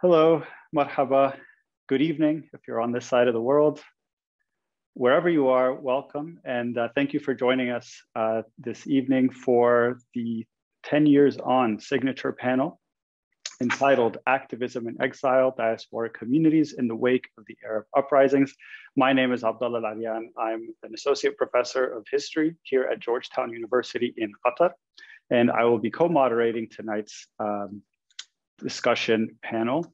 Hello, marhaba, good evening if you're on this side of the world. Wherever you are, welcome, and thank you for joining us this evening for the 10 Years On signature panel entitled Activism in Exile, Diaspora Communities in the Wake of the Arab Uprisings. My name is Abdullah Al-Aryan. I'm an associate professor of history here at Georgetown University in Qatar, and I will be co-moderating tonight's discussion panel.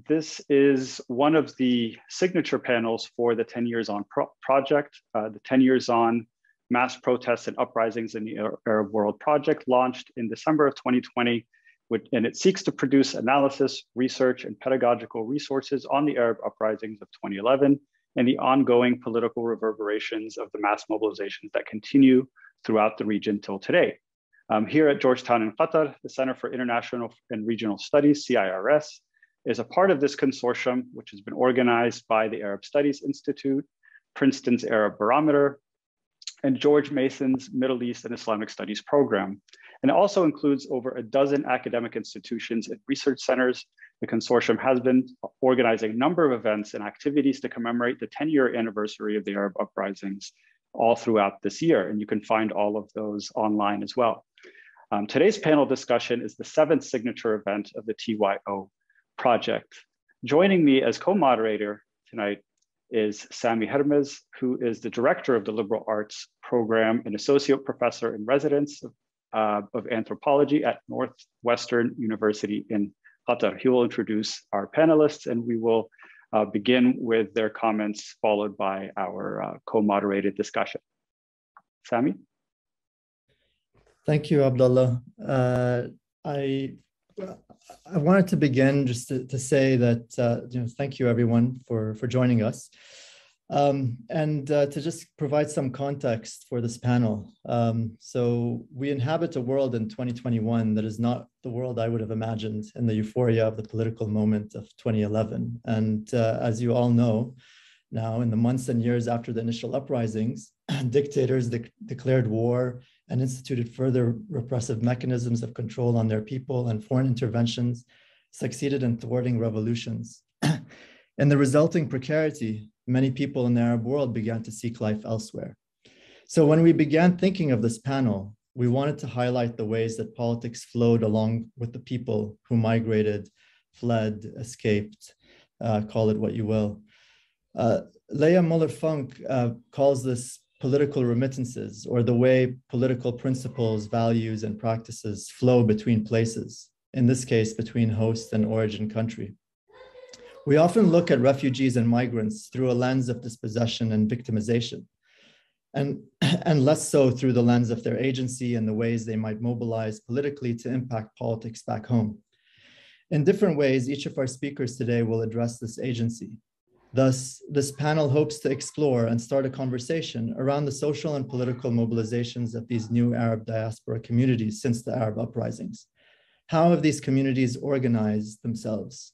This is one of the signature panels for the 10 Years On project, the 10 Years On Mass Protests and Uprisings in the Arab World project, launched in December of 2020, and it seeks to produce analysis, research, and pedagogical resources on the Arab uprisings of 2011 and the ongoing political reverberations of the mass mobilizations that continue throughout the region till today. Here at Georgetown in Qatar, the Center for International and Regional Studies, CIRS, is a part of this consortium, which has been organized by the Arab Studies Institute, Princeton's Arab Barometer, and George Mason's Middle East and Islamic Studies program. And it also includes over a dozen academic institutions and research centers. The consortium has been organizing a number of events and activities to commemorate the 10-year anniversary of the Arab uprisings all throughout this year. And you can find all of those online as well. Today's panel discussion is the 7th signature event of the TYO project. Joining me as co-moderator tonight is Sami Hermez, who is the director of the Liberal Arts Program and associate professor in residence of anthropology at Northwestern University in Qatar. He will introduce our panelists, and we will begin with their comments, followed by our co-moderated discussion. Sami? Thank you, Abdullah. I wanted to begin just to say that, thank you everyone for joining us. And to just provide some context for this panel. So we inhabit a world in 2021 that is not the world I would have imagined in the euphoria of the political moment of 2011. And as you all know, now in the months and years after the initial uprisings, dictators declared war and instituted further repressive mechanisms of control on their people, and foreign interventions succeeded in thwarting revolutions. In the resulting precarity, many people in the Arab world began to seek life elsewhere. So when we began thinking of this panel, we wanted to highlight the ways that politics flowed along with the people who migrated, fled, escaped, call it what you will. Leah Muller-Funk calls this political remittances, or the way political principles, values, and practices flow between places, in this case, between host and origin country. We often look at refugees and migrants through a lens of dispossession and victimization, and less so through the lens of their agency and the ways they might mobilize politically to impact politics back home. In different ways, each of our speakers today will address this agency. Thus, this panel hopes to explore and start a conversation around the social and political mobilizations of these new Arab diaspora communities since the Arab uprisings. How have these communities organized themselves?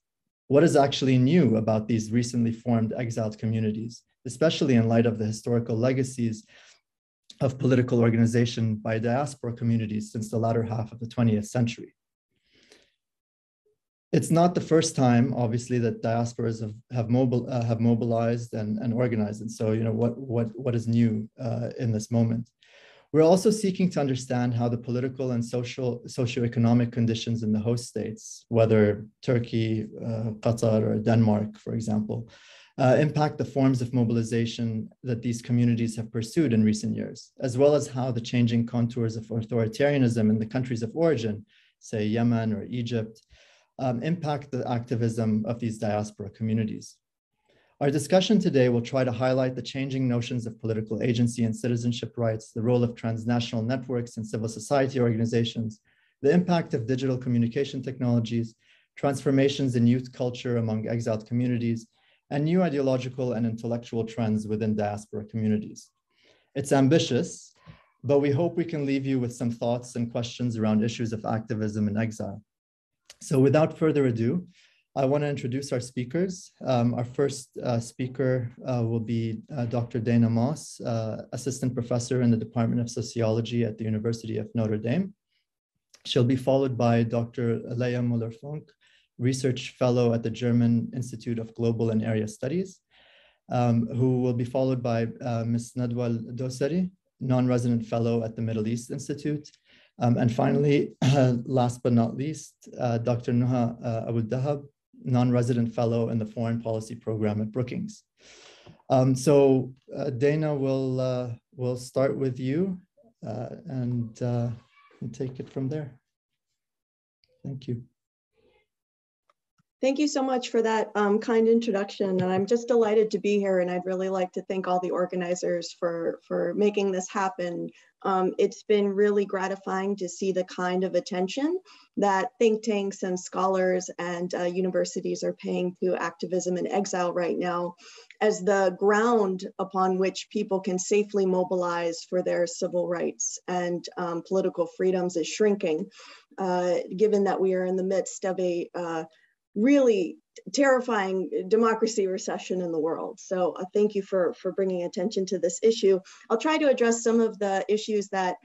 What is actually new about these recently formed exiled communities, especially in light of the historical legacies of political organization by diaspora communities since the latter half of the 20th century? It's not the first time, obviously, that diasporas have mobilized and organized. And so, what is new in this moment? We're also seeking to understand how the political and socioeconomic conditions in the host states, whether Turkey, Qatar, or Denmark, for example, impact the forms of mobilization that these communities have pursued in recent years, as well as how the changing contours of authoritarianism in the countries of origin, say Yemen or Egypt, impact the activism of these diaspora communities. Our discussion today will try to highlight the changing notions of political agency and citizenship rights, the role of transnational networks and civil society organizations, the impact of digital communication technologies, transformations in youth culture among exiled communities, and new ideological and intellectual trends within diaspora communities. It's ambitious, but we hope we can leave you with some thoughts and questions around issues of activism in exile. So without further ado, I want to introduce our speakers. Our first speaker will be Dr. Dana Moss, Assistant Professor in the Department of Sociology at the University of Notre Dame. She'll be followed by Dr. Leia Müller-Funk, Research Fellow at the German Institute of Global and Area Studies, who will be followed by Ms. Nadwa Dosari, Non-Resident Fellow at the Middle East Institute. And finally, last but not least, Dr. Nuha Abuldahab, Non-Resident Fellow in the Foreign Policy Program at Brookings. So Dana, we'll start with you and take it from there. Thank you. Thank you so much for that kind introduction. And I'm just delighted to be here. And I'd really like to thank all the organizers for making this happen. It's been really gratifying to see the kind of attention that think tanks and scholars and universities are paying to activism in exile right now, as the ground upon which people can safely mobilize for their civil rights and political freedoms is shrinking, given that we are in the midst of a really terrifying democracy recession in the world. So thank you for bringing attention to this issue. I'll try to address some of the issues that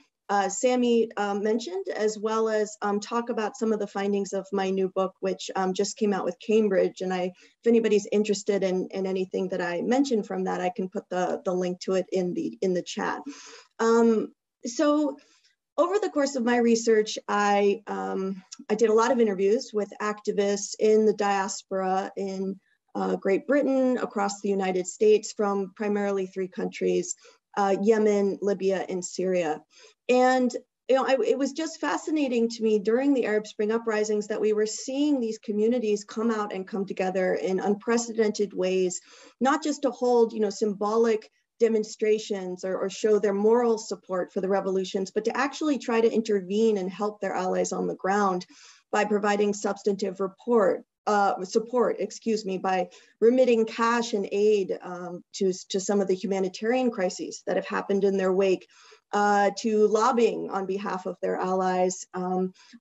Sammy mentioned, as well as talk about some of the findings of my new book, which just came out with Cambridge. And if anybody's interested in anything that I mentioned from that, I can put the link to it in the chat. So over the course of my research, I did a lot of interviews with activists in the diaspora in Great Britain, across the United States, from primarily 3 countries, Yemen, Libya, and Syria. And it was just fascinating to me during the Arab Spring uprisings that we were seeing these communities come out and come together in unprecedented ways, not just to hold symbolic demonstrations or show their moral support for the revolutions, but to actually try to intervene and help their allies on the ground by providing substantive support, by remitting cash and aid to some of the humanitarian crises that have happened in their wake, to lobbying on behalf of their allies,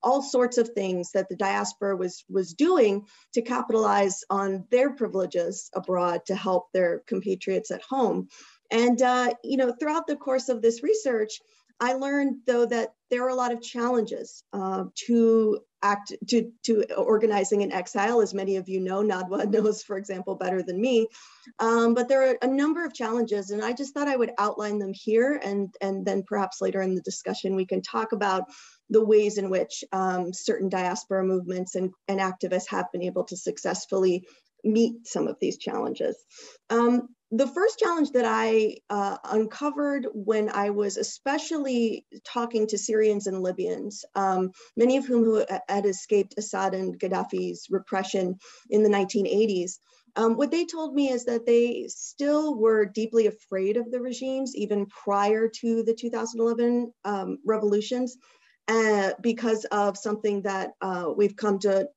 all sorts of things that the diaspora was doing to capitalize on their privileges abroad to help their compatriots at home. And throughout the course of this research, I learned, though, that there are a lot of challenges to organizing in exile, as many of you know. Nadwa knows, for example, better than me. But there are a number of challenges, and I just thought I would outline them here, and then perhaps later in the discussion we can talk about the ways in which certain diaspora movements and activists have been able to successfully meet some of these challenges. The first challenge that I uncovered when I was especially talking to Syrians and Libyans, many of whom had escaped Assad and Gaddafi's repression in the 1980s, what they told me is that they still were deeply afraid of the regimes, even prior to the 2011 revolutions, because of something that we've come to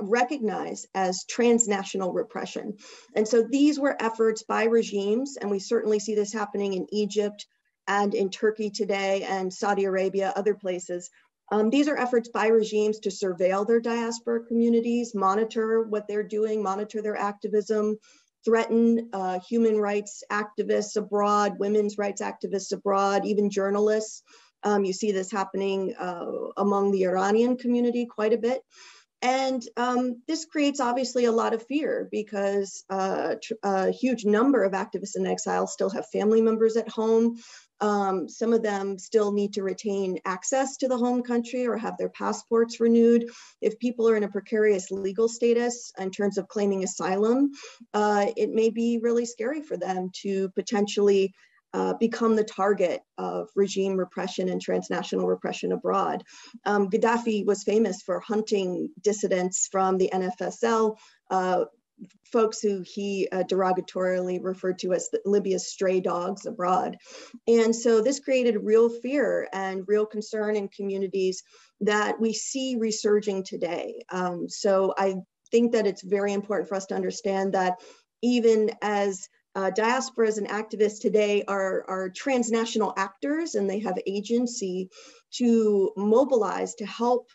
recognize as transnational repression. And so these were efforts by regimes, and we certainly see this happening in Egypt and in Turkey today and Saudi Arabia, other places. These are efforts by regimes to surveil their diaspora communities, monitor what they're doing, monitor their activism, threaten human rights activists abroad, women's rights activists abroad, even journalists. You see this happening among the Iranian community quite a bit. And this creates obviously a lot of fear, because a huge number of activists in exile still have family members at home. Some of them still need to retain access to the home country or have their passports renewed. If people are in a precarious legal status in terms of claiming asylum, it may be really scary for them to potentially become the target of regime repression and transnational repression abroad. Gaddafi was famous for hunting dissidents from the NFSL, folks who he derogatorily referred to as Libya's stray dogs abroad. And so this created real fear and real concern in communities that we see resurging today. So I think that it's very important for us to understand that even as diasporas and activists today are transnational actors, and they have agency to mobilize to help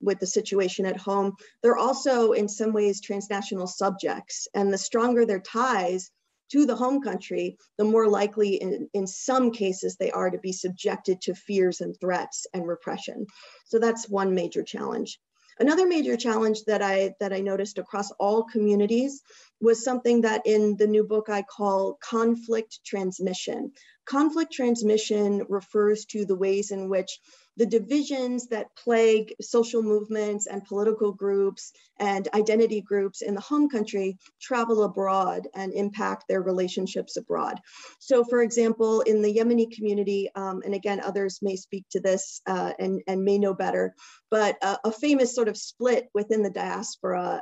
with the situation at home, they're also in some ways transnational subjects. And the stronger their ties to the home country, the more likely in some cases they are to be subjected to fears and threats and repression. So that's one major challenge. Another major challenge that I noticed across all communities was something that in the new book I call conflict transmission. Conflict transmission refers to the ways in which the divisions that plague social movements and political groups and identity groups in the home country travel abroad and impact their relationships abroad. So for example, in the Yemeni community, and again, others may speak to this and may know better, but a famous sort of split within the diaspora,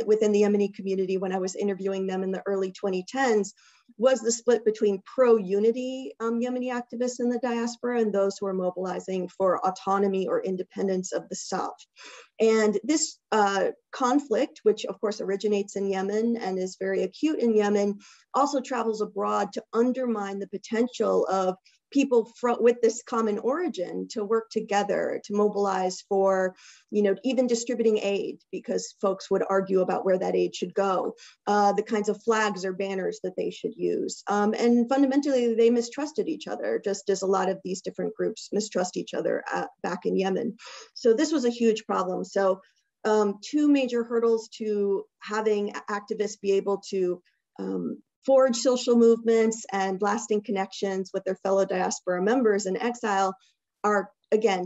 within the Yemeni community when I was interviewing them in the early 2010s, was the split between pro-unity Yemeni activists in the diaspora and those who are mobilizing for autonomy or independence of the South. And this conflict, which of course originates in Yemen and is very acute in Yemen, also travels abroad to undermine the potential of people with this common origin to work together, to mobilize for, even distributing aid, because folks would argue about where that aid should go, the kinds of flags or banners that they should use. And fundamentally, they mistrusted each other, just as a lot of these different groups mistrust each other back in Yemen. So this was a huge problem. So two major hurdles to having activists be able to forge social movements and lasting connections with their fellow diaspora members in exile are, again,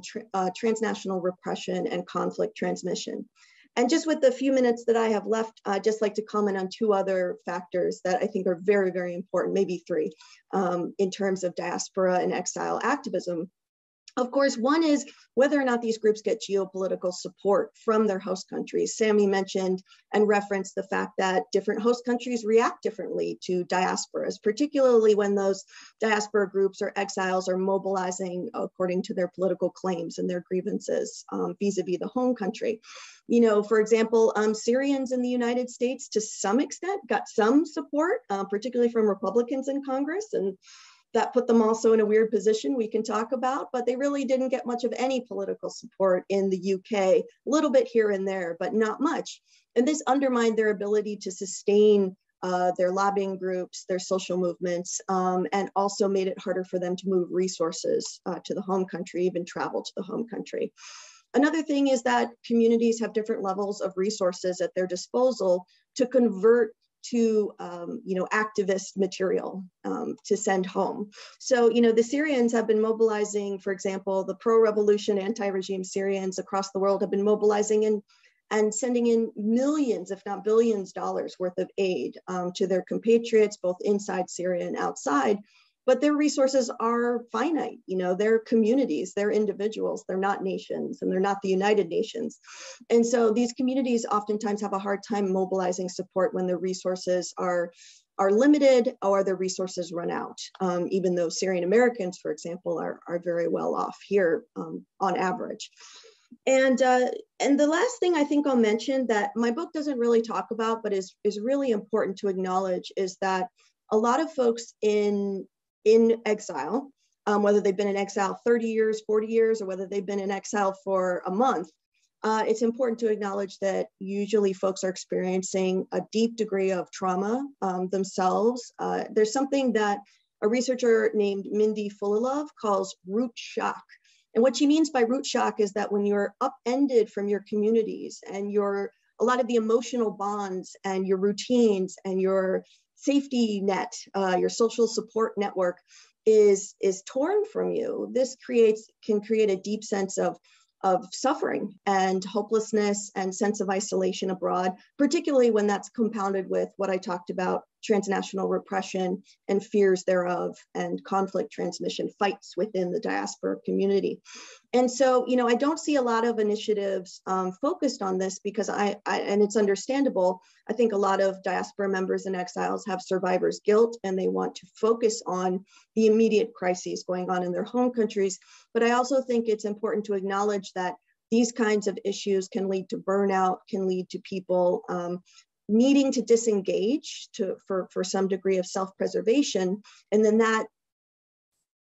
transnational repression and conflict transmission. And just with the few minutes that I have left, I'd just like to comment on two other factors that I think are very, very important, maybe three, in terms of diaspora and exile activism. Of course, one is whether or not these groups get geopolitical support from their host countries. Sammy mentioned and referenced the fact that different host countries react differently to diasporas, particularly when those diaspora groups or exiles are mobilizing according to their political claims and their grievances vis-a-vis the home country. For example, Syrians in the United States, to some extent, got some support, particularly from Republicans in Congress, and that put them also in a weird position we can talk about, but they really didn't get much of any political support in the UK, a little bit here and there, but not much. And this undermined their ability to sustain their lobbying groups, their social movements, and also made it harder for them to move resources to the home country, even travel to the home country. Another thing is that communities have different levels of resources at their disposal to convert to activist material to send home. So the Syrians have been mobilizing, for example, the pro-revolution anti-regime Syrians across the world have been mobilizing and sending in millions, if not billions, dollars worth of aid to their compatriots, both inside Syria and outside. But their resources are finite. They're communities, they're individuals, they're not nations, and they're not the United Nations. And so these communities oftentimes have a hard time mobilizing support when their resources are limited or their resources run out, even though Syrian Americans, for example, are very well off here on average. And the last thing I think I'll mention that my book doesn't really talk about, but is really important to acknowledge, is that a lot of folks in exile, whether they've been in exile 30 years, 40 years, or whether they've been in exile for a month, it's important to acknowledge that usually folks are experiencing a deep degree of trauma themselves. There's something that a researcher named Mindy Fulilov calls root shock. And what she means by root shock is that when you're upended from your communities and a lot of the emotional bonds and your routines and your safety net, your social support network is torn from you, this can create a deep sense of suffering and hopelessness and sense of isolation abroad, particularly when that's compounded with what I talked about, transnational repression and fears thereof, and conflict transmission, fights within the diaspora community. And so, I don't see a lot of initiatives focused on this because and it's understandable. I think a lot of diaspora members and exiles have survivor's guilt and they want to focus on the immediate crises going on in their home countries. But I also think it's important to acknowledge that these kinds of issues can lead to burnout, can lead to people needing to disengage for some degree of self-preservation. And then that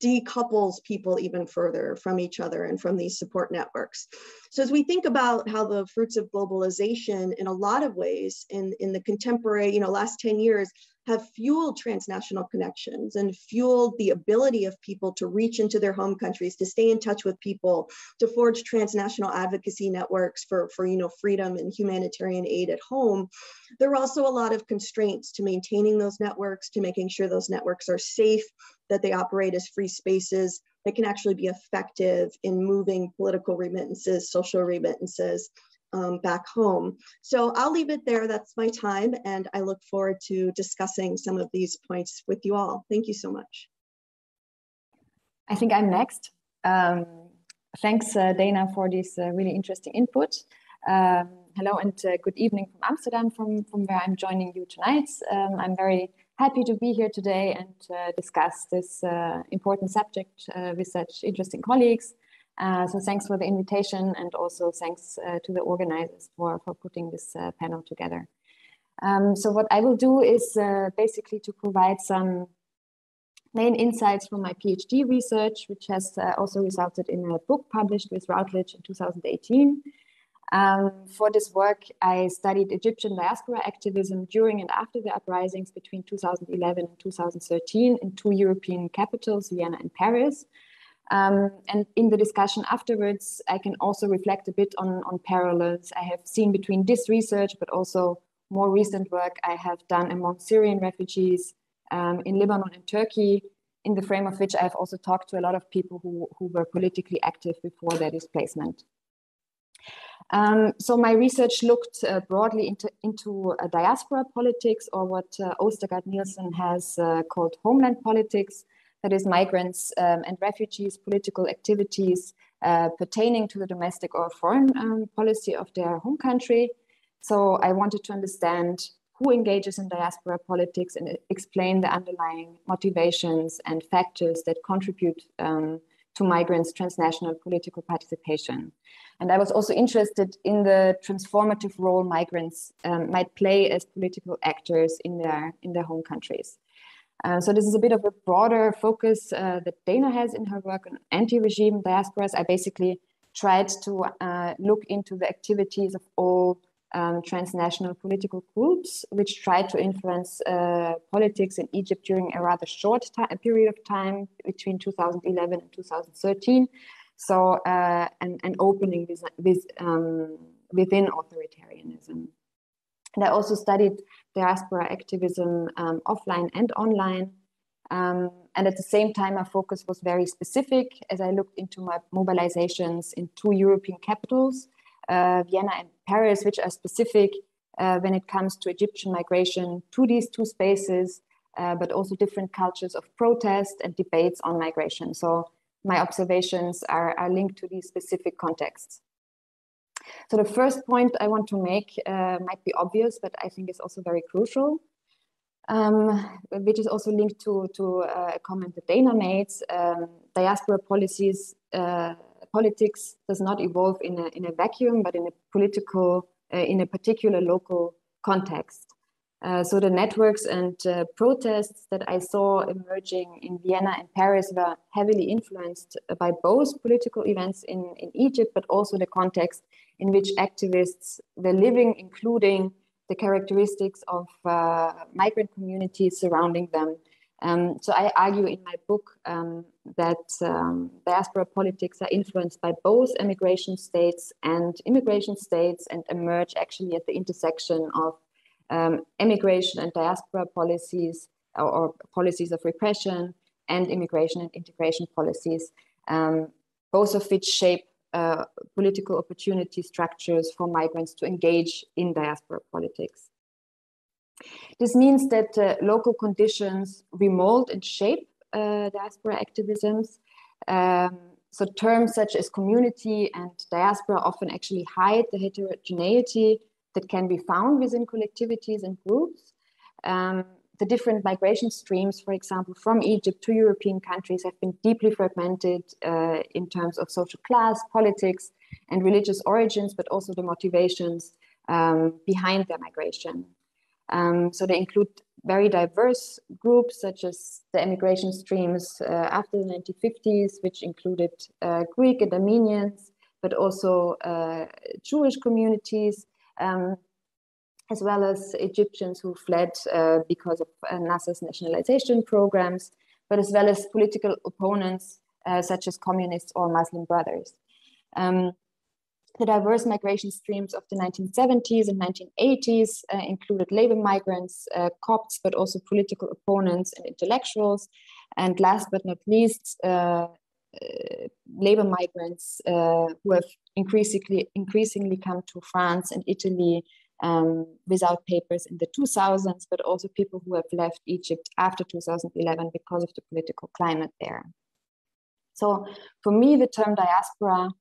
decouples people even further from each other and from these support networks. So as we think about how the fruits of globalization in a lot of ways in the contemporary, last 10 years have fueled transnational connections and fueled the ability of people to reach into their home countries, to stay in touch with people, to forge transnational advocacy networks for freedom and humanitarian aid at home. There are also a lot of constraints to maintaining those networks, to making sure those networks are safe, that they operate as free spaces that can actually be effective in moving political remittances, social remittances back home. So I'll leave it there. That's my time. And I look forward to discussing some of these points with you all. Thank you so much. I think I'm next. Thanks, Dana, for this really interesting input. Hello and good evening from Amsterdam, from where I'm joining you tonight. I'm very happy to be here today and discuss this important subject with such interesting colleagues. So thanks for the invitation, and also thanks to the organizers for putting this panel together. So what I will do is basically to provide some main insights from my PhD research, which has also resulted in a book published with Routledge in 2018. For this work, I studied Egyptian diaspora activism during and after the uprisings between 2011 and 2013 in two European capitals, Vienna and Paris. And in the discussion afterwards, I can also reflect a bit on parallels I have seen between this research, but also more recent work I have done among Syrian refugees in Lebanon and Turkey, in the frame of which I've also talked to a lot of people who were politically active before their displacement. So my research looked broadly into diaspora politics, or what Oostergaard Nielsen has called homeland politics. That is migrants and refugees' political activities pertaining to the domestic or foreign policy of their home country. So I wanted to understand who engages in diaspora politics and explain the underlying motivations and factors that contribute to migrants' transnational political participation. And I was also interested in the transformative role migrants might play as political actors in their home countries. So this is a bit of a broader focus that Dana has in her work on anti-regime diasporas. I basically tried to look into the activities of all transnational political groups, which tried to influence politics in Egypt during a rather short period of time between 2011 and 2013. So an opening within authoritarianism. And I also studied diaspora activism offline and online. And at the same time, my focus was very specific as I looked into my mobilizations in two European capitals, Vienna and Paris, which are specific when it comes to Egyptian migration to these two spaces, but also different cultures of protest and debates on migration. So my observations are linked to these specific contexts. So the first point I want to make might be obvious, but I think is also very crucial, which is also linked to a comment that Dana made. Diaspora politics does not evolve in a vacuum, but in a particular local context. So the networks and protests that I saw emerging in Vienna and Paris were heavily influenced by both political events in Egypt, but also the context in which activists were living, including the characteristics of migrant communities surrounding them. So I argue in my book that diaspora politics are influenced by both emigration states and immigration states, and emerge actually at the intersection of immigration and diaspora policies, or policies of repression, and immigration and integration policies, both of which shape political opportunity structures for migrants to engage in diaspora politics. This means that local conditions remold and shape diaspora activisms. So terms such as community and diaspora often actually hide the heterogeneity that can be found within collectivities and groups. The different migration streams, for example, from Egypt to European countries have been deeply fragmented in terms of social class, politics, and religious origins, but also the motivations behind their migration. So they include very diverse groups, such as the emigration streams after the 1950s, which included Greek and Armenians, but also Jewish communities, as well as Egyptians who fled because of Nasser's nationalization programs, but as well as political opponents such as communists or Muslim brothers. The diverse migration streams of the 1970s and 1980s included labor migrants, Copts, but also political opponents and intellectuals. And last but not least, labor migrants who have increasingly come to France and Italy without papers in the 2000s, but also people who have left Egypt after 2011 because of the political climate there. So for me, the term diaspora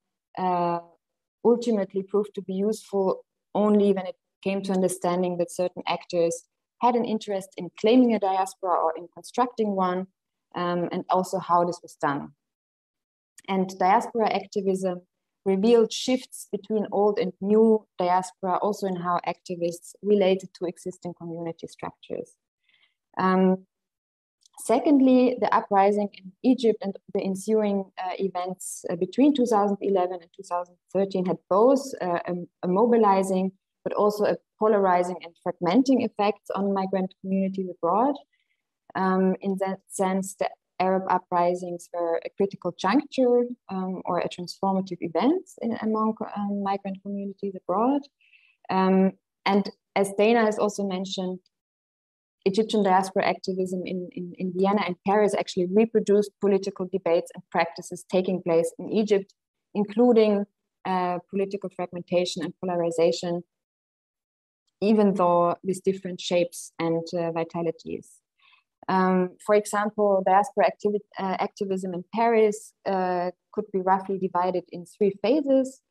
ultimately proved to be useful only when it came to understanding that certain actors had an interest in claiming a diaspora or in constructing one, and also how this was done. And diaspora activism revealed shifts between old and new diaspora, also in how activists related to existing community structures. Secondly, the uprising in Egypt and the ensuing events between 2011 and 2013 had both a mobilizing, but also a polarizing and fragmenting effect on migrant communities abroad. In that sense, the Arab uprisings were a critical juncture or a transformative event among migrant communities abroad. And as Dana has also mentioned, Egyptian diaspora activism in Vienna and Paris actually reproduced political debates and practices taking place in Egypt, including political fragmentation and polarization, even though with different shapes and vitalities. For example, diaspora activism in Paris could be roughly divided in 3 phases.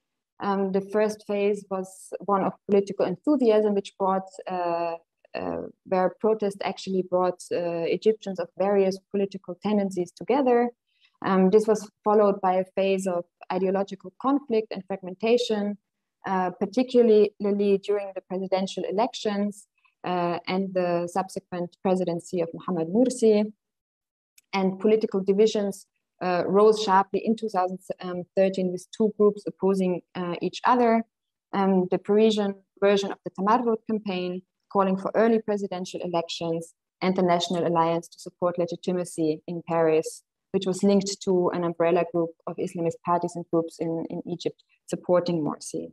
The first phase was one of political enthusiasm, which brought where protest actually brought Egyptians of various political tendencies together. This was followed by a phase of ideological conflict and fragmentation, particularly during the presidential elections and the subsequent presidency of Mohamed Morsi. And political divisions rose sharply in 2013 with 2 groups opposing each other. The Parisian version of the Tamar Vote campaign, calling for early presidential elections, and the National Alliance to Support Legitimacy in Paris, which was linked to an umbrella group of Islamist parties and groups in Egypt supporting Morsi.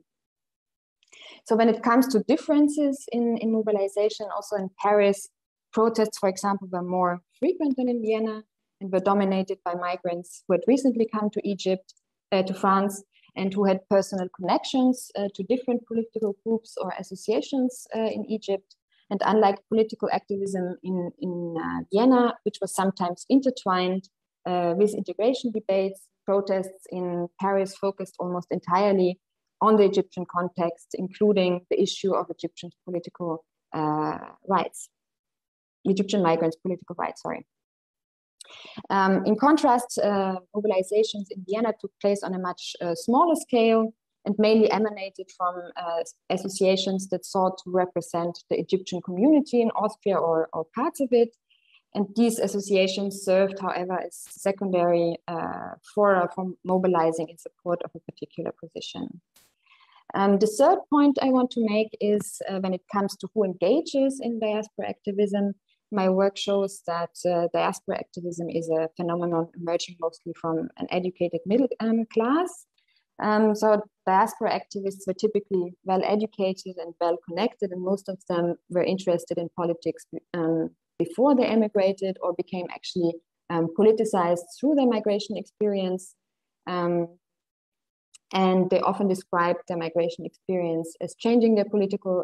So when it comes to differences in mobilization, also in Paris, protests, for example, were more frequent than in Vienna and were dominated by migrants who had recently come to Egypt, to France, and who had personal connections to different political groups or associations in Egypt. And unlike political activism in Vienna, which was sometimes intertwined with integration debates, protests in Paris focused almost entirely on the Egyptian context, including the issue of Egyptian political rights, Egyptian migrants' political rights, sorry. In contrast, mobilizations in Vienna took place on a much smaller scale and mainly emanated from associations that sought to represent the Egyptian community in Austria or parts of it. And these associations served, however, as secondary fora for mobilizing in support of a particular position. The third point I want to make is when it comes to who engages in diaspora activism, my work shows that diaspora activism is a phenomenon emerging mostly from an educated middle class. So diaspora activists were typically well educated and well connected, and most of them were interested in politics before they emigrated or became actually politicized through their migration experience. And they often described their migration experience as changing their political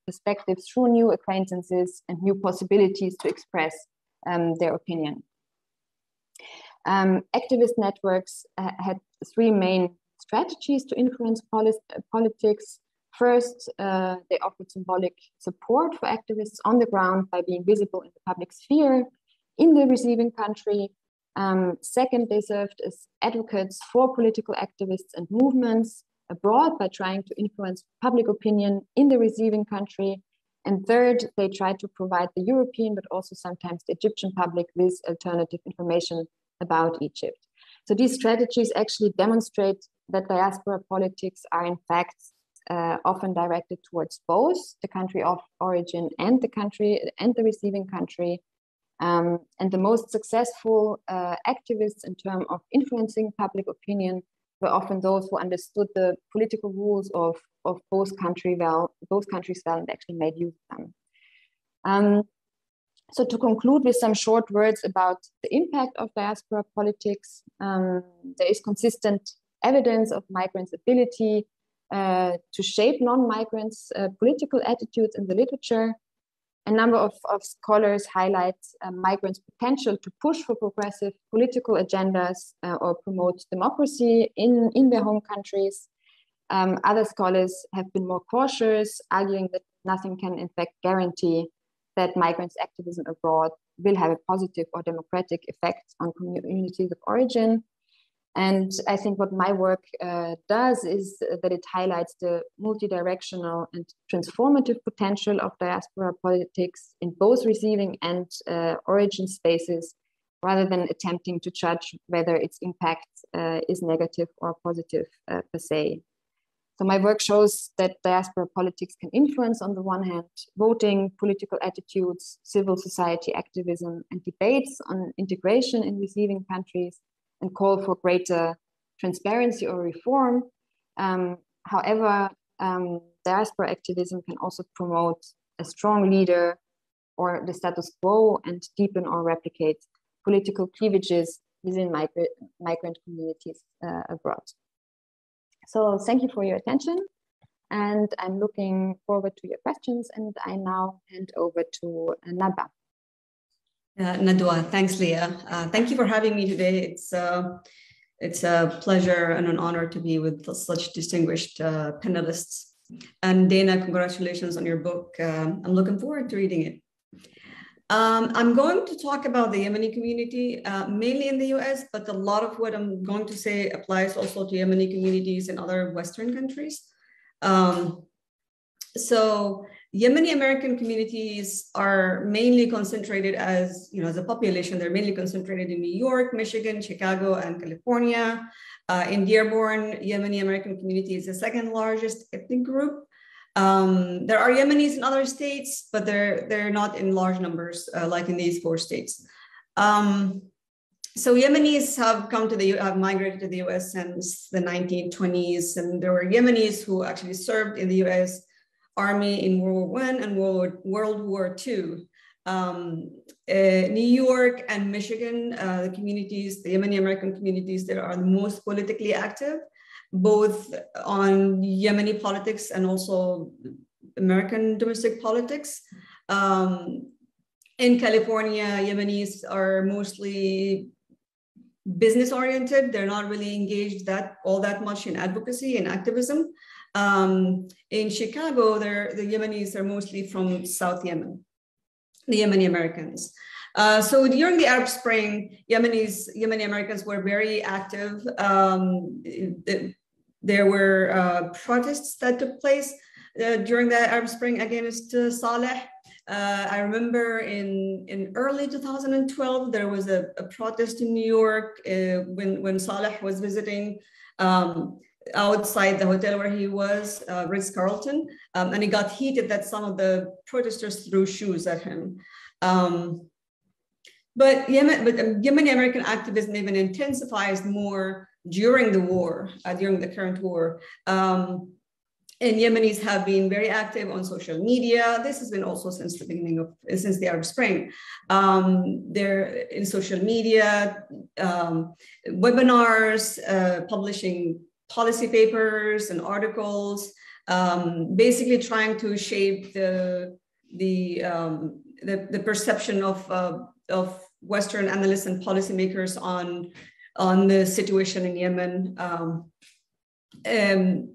perspectives through new acquaintances and new possibilities to express their opinion. Activist networks had 3 main strategies to influence politics. First, they offered symbolic support for activists on the ground by being visible in the public sphere in the receiving country. Second, they served as advocates for political activists and movements abroad by trying to influence public opinion in the receiving country. And third, they try to provide the European, but also sometimes the Egyptian public with alternative information about Egypt. So these strategies actually demonstrate that diaspora politics are in fact often directed towards both the country of origin and the receiving country. And the most successful activists in terms of influencing public opinion were often those who understood the political rules of both countries well and actually made use of them. So to conclude with some short words about the impact of diaspora politics, there is consistent evidence of migrants' ability to shape non-migrants' political attitudes in the literature. A number of scholars highlight migrants' potential to push for progressive political agendas or promote democracy in their home countries. Other scholars have been more cautious, arguing that nothing can in fact guarantee that migrants' activism abroad will have a positive or democratic effect on communities of origin. And I think what my work does is that it highlights the multidirectional and transformative potential of diaspora politics in both receiving and origin spaces, rather than attempting to judge whether its impact is negative or positive per se. So my work shows that diaspora politics can influence, on the one hand, voting, political attitudes, civil society activism, and debates on integration in receiving countries, and call for greater transparency or reform. However, diaspora activism can also promote a strong leader or the status quo and deepen or replicate political cleavages within migrant communities abroad. So thank you for your attention, and I'm looking forward to your questions, and I now hand over to Nadwa. Nadwa, thanks, Leah. Thank you for having me today. It's a pleasure and an honor to be with such distinguished panelists. And Dana, congratulations on your book. I'm looking forward to reading it. I'm going to talk about the Yemeni community, mainly in the US, but a lot of what I'm going to say applies also to Yemeni communities in other Western countries. So Yemeni American communities are mainly concentrated as a population, they're mainly concentrated in New York, Michigan, Chicago, and California. In Dearborn, Yemeni American community is the second largest ethnic group. There are Yemenis in other states, but they're not in large numbers like in these 4 states. So Yemenis have migrated to the US since the 1920s, and there were Yemenis who actually served in the US Army in World War I and World War II. New York and Michigan, the communities, the Yemeni American communities that are the most politically active, both on Yemeni politics and also American domestic politics. In California, Yemenis are mostly business oriented. They're not really engaged all that much in advocacy and activism. In Chicago, the Yemenis are mostly from South Yemen, the Yemeni Americans. So during the Arab Spring, Yemeni Americans were very active. There were protests that took place during the Arab Spring against Saleh. I remember in early 2012, there was a protest in New York when Saleh was visiting outside the hotel where he was, Ritz-Carlton, and it got heated that some of the protesters threw shoes at him. But Yemeni American activism even intensifies more during the war, during the current war. And Yemenis have been very active on social media. This has been also since the Arab Spring. They're in social media, webinars, publishing policy papers and articles, basically trying to shape the perception of Western analysts and policymakers on the situation in Yemen.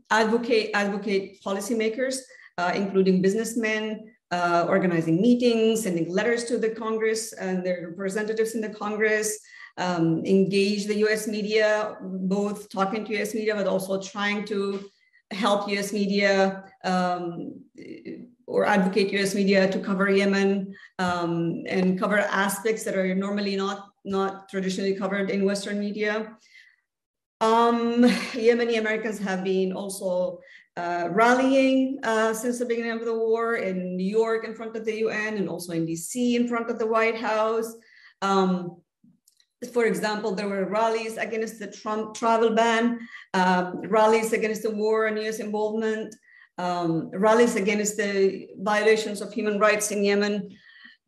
Advocate policymakers, including businessmen, organizing meetings, sending letters to the Congress and their representatives in the Congress, engage the US media, both talking to US media, but also trying to help US media or advocate US media to cover Yemen and cover aspects that are normally not traditionally covered in Western media. Yemeni Americans have been also rallying since the beginning of the war in New York in front of the UN and also in DC in front of the White House. For example, there were rallies against the Trump travel ban, rallies against the war and US involvement, rallies against the violations of human rights in Yemen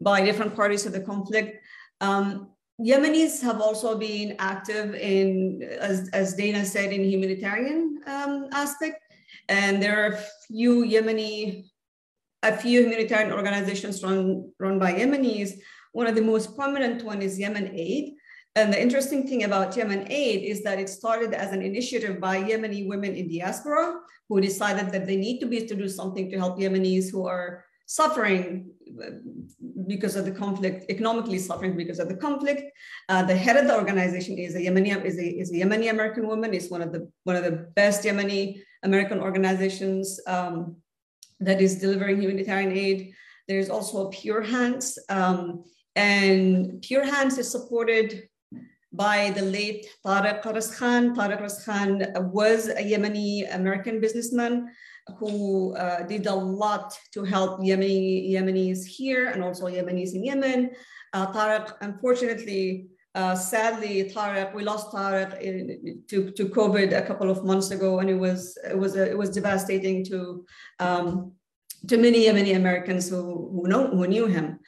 by different parties of the conflict. Yemenis have also been active in, as Dana said, in humanitarian aspect. And there are a few humanitarian organizations run by Yemenis. One of the most prominent one is Yemen Aid. And the interesting thing about Yemen Aid is that it started as an initiative by Yemeni women in diaspora who decided that they need to do something to help Yemenis who are suffering because of the conflict, economically suffering because of the conflict. The head of the organization is a Yemeni American woman. It's one of the best Yemeni American organizations that is delivering humanitarian aid. There's also Pure Hands, and Pure Hands is supported by the late Tariq Ras Khan. Tariq Ras Khan was a Yemeni American businessman who did a lot to help Yemenis here and also Yemenis in Yemen. Tariq, unfortunately, sadly, we lost Tariq to COVID a couple of months ago, and it was devastating to many Yemeni Americans who knew him.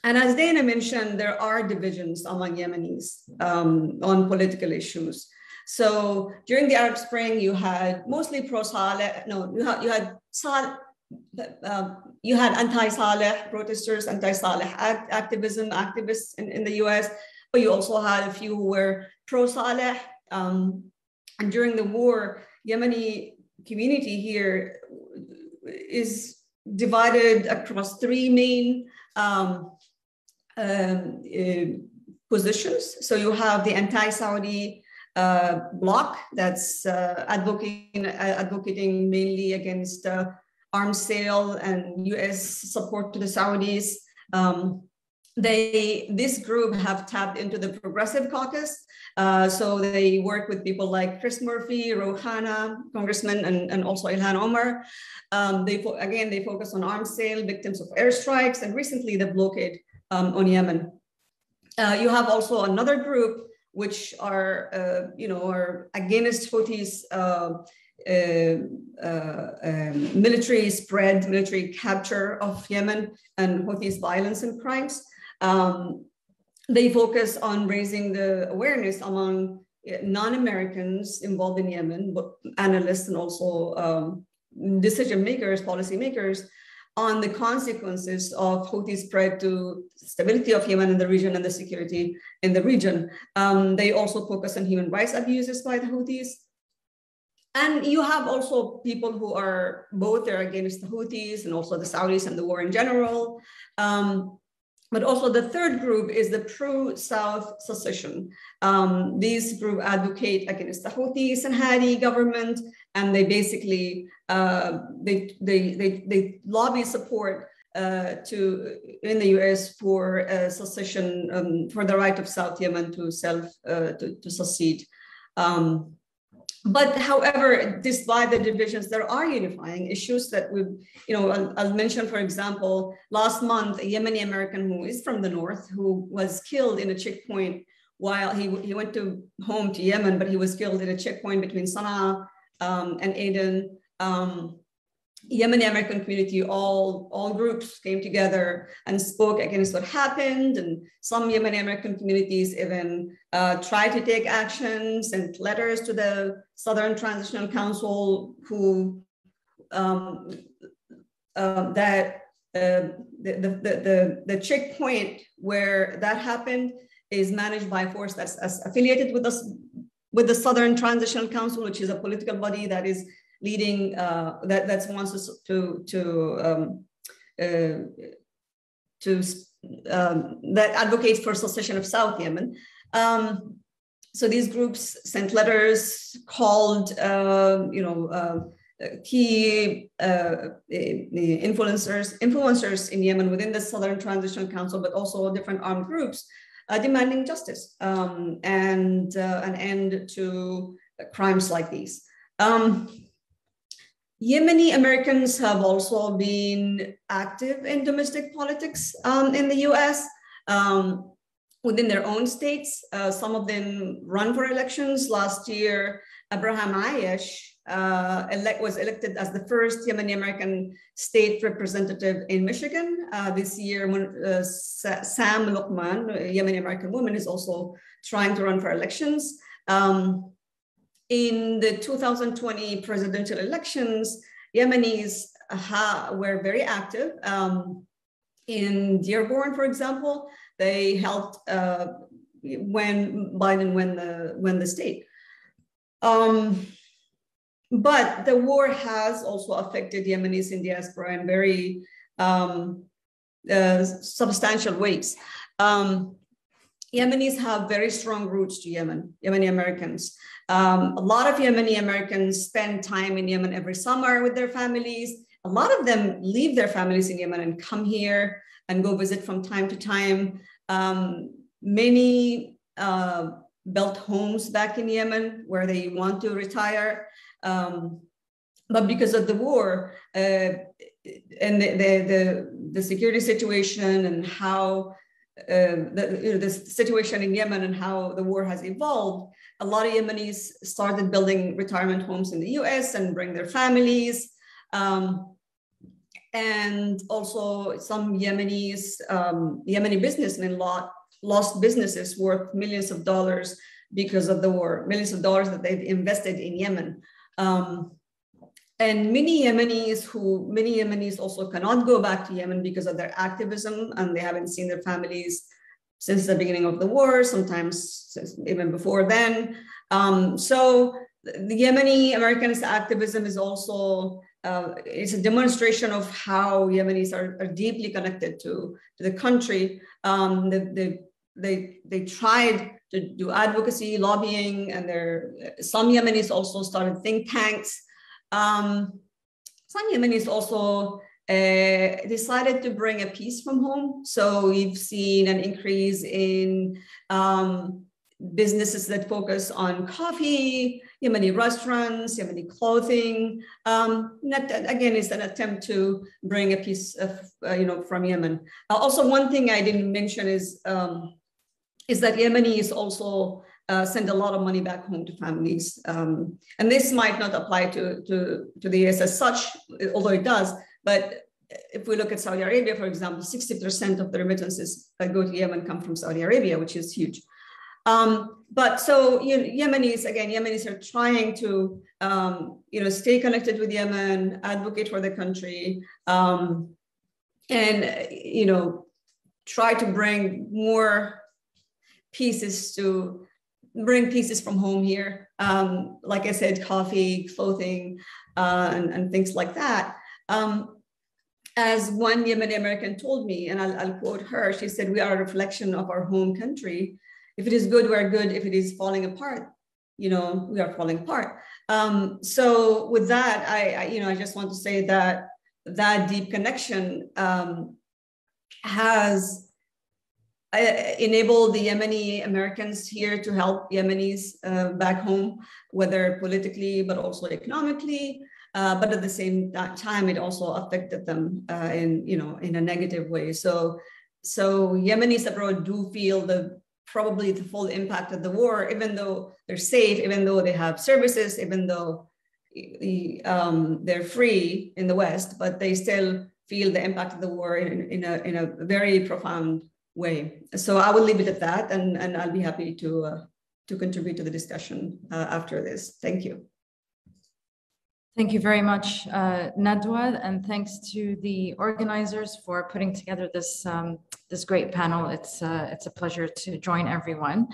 And as Dana mentioned, there are divisions among Yemenis on political issues. So during the Arab Spring, you had mostly pro-Saleh. No, you had anti-Saleh protesters, anti-Saleh activists in the US, but you also had a few who were pro-Saleh. And during the war, Yemeni community here is divided across three main positions. So you have the anti-Saudi bloc that's advocating mainly against arms sale and US support to the Saudis. This group have tapped into the Progressive Caucus. So they work with people like Chris Murphy, Rouhana, Congressman, and also Ilhan Omar. They focus on arms sale, victims of airstrikes, and recently the blockade on Yemen. You have also another group which are against Houthis' military capture of Yemen and Houthis' violence and crimes. They focus on raising the awareness among non-Americans involved in Yemen, but analysts and also decision makers, policy makers, on the consequences of Houthis' threat to stability of Yemen in the region and the security in the region. They also focus on human rights abuses by the Houthis. And you have also people who are both are against the Houthis and also the Saudis and the war in general. But also the third group is the pro-South secession. These groups advocate against the Houthis and Hadi government, and they basically they lobby support in the US for secession, for the right of South Yemen to secede. But however, despite the divisions, there are unifying issues that I'll mention, for example, last month, a Yemeni American who is from the north, who was killed in a checkpoint while he went home to Yemen, but he was killed in a checkpoint between Sana'a and Aden. Yemeni American community, all groups came together and spoke against what happened. And some Yemeni American communities even tried to take actions, sent letters to the Southern Transitional Council, who the checkpoint where that happened is managed by a force that's affiliated with the Southern Transitional Council, which is a political body that is leading that wants that advocates for secession of South Yemen. So these groups sent letters, called key influencers in Yemen within the Southern Transitional Council, but also different armed groups demanding justice and an end to crimes like these. Yemeni Americans have also been active in domestic politics in the US within their own states. Some of them run for elections. Last year, Abraham Ayesh was elected as the first Yemeni American state representative in Michigan. This year, Sam Luqman, a Yemeni American woman, is also trying to run for elections. In the 2020 presidential elections, Yemenis were very active. In Dearborn, for example, they helped when Biden won the state. But the war has also affected Yemenis in diaspora in very substantial ways. Yemenis have very strong roots to Yemen, Yemeni Americans. A lot of Yemeni Americans spend time in Yemen every summer with their families. A lot of them leave their families in Yemen and come here and go visit from time to time. Many built homes back in Yemen where they want to retire. But because of the war and the security situation and how the situation in Yemen and how the war has evolved, a lot of Yemenis started building retirement homes in the US and bring their families. And also some Yemeni businessmen lost businesses worth millions of dollars because of the war, millions of dollars that they've invested in Yemen. And many Yemenis also cannot go back to Yemen because of their activism, and they haven't seen their families since the beginning of the war, sometimes even before then. So the Yemeni Americans' activism is also it's a demonstration of how Yemenis are deeply connected to the country. They tried to do advocacy, lobbying, and some Yemenis also started think tanks. Some Yemenis also decided to bring a piece from home. So we've seen an increase in businesses that focus on coffee, Yemeni restaurants, Yemeni clothing. Again, it's an attempt to bring a piece of, from Yemen. Also, one thing I didn't mention is that Yemenis also send a lot of money back home to families. And this might not apply to the US as such, although it does. But if we look at Saudi Arabia, for example, 60% of the remittances that go to Yemen come from Saudi Arabia, which is huge. But so Yemenis are trying to stay connected with Yemen, advocate for the country, and try to bring more pieces from home here. Like I said, coffee, clothing, and things like that. As one Yemeni American told me, and I'll quote her, she said, "We are a reflection of our home country. If it is good, we're good. If it is falling apart, we are falling apart." So with that, I just want to say that deep connection has enabled the Yemeni Americans here to help Yemenis back home, whether politically, but also economically. But at the same time, it also affected them in a negative way. So Yemenis abroad do feel probably the full impact of the war, even though they're safe, even though they have services, even though they're free in the West, but they still feel the impact of the war in a very profound way. So I will leave it at that, and I'll be happy to contribute to the discussion after this. Thank you. Thank you very much, Nadwa, and thanks to the organizers for putting together this great panel. It's a pleasure to join everyone.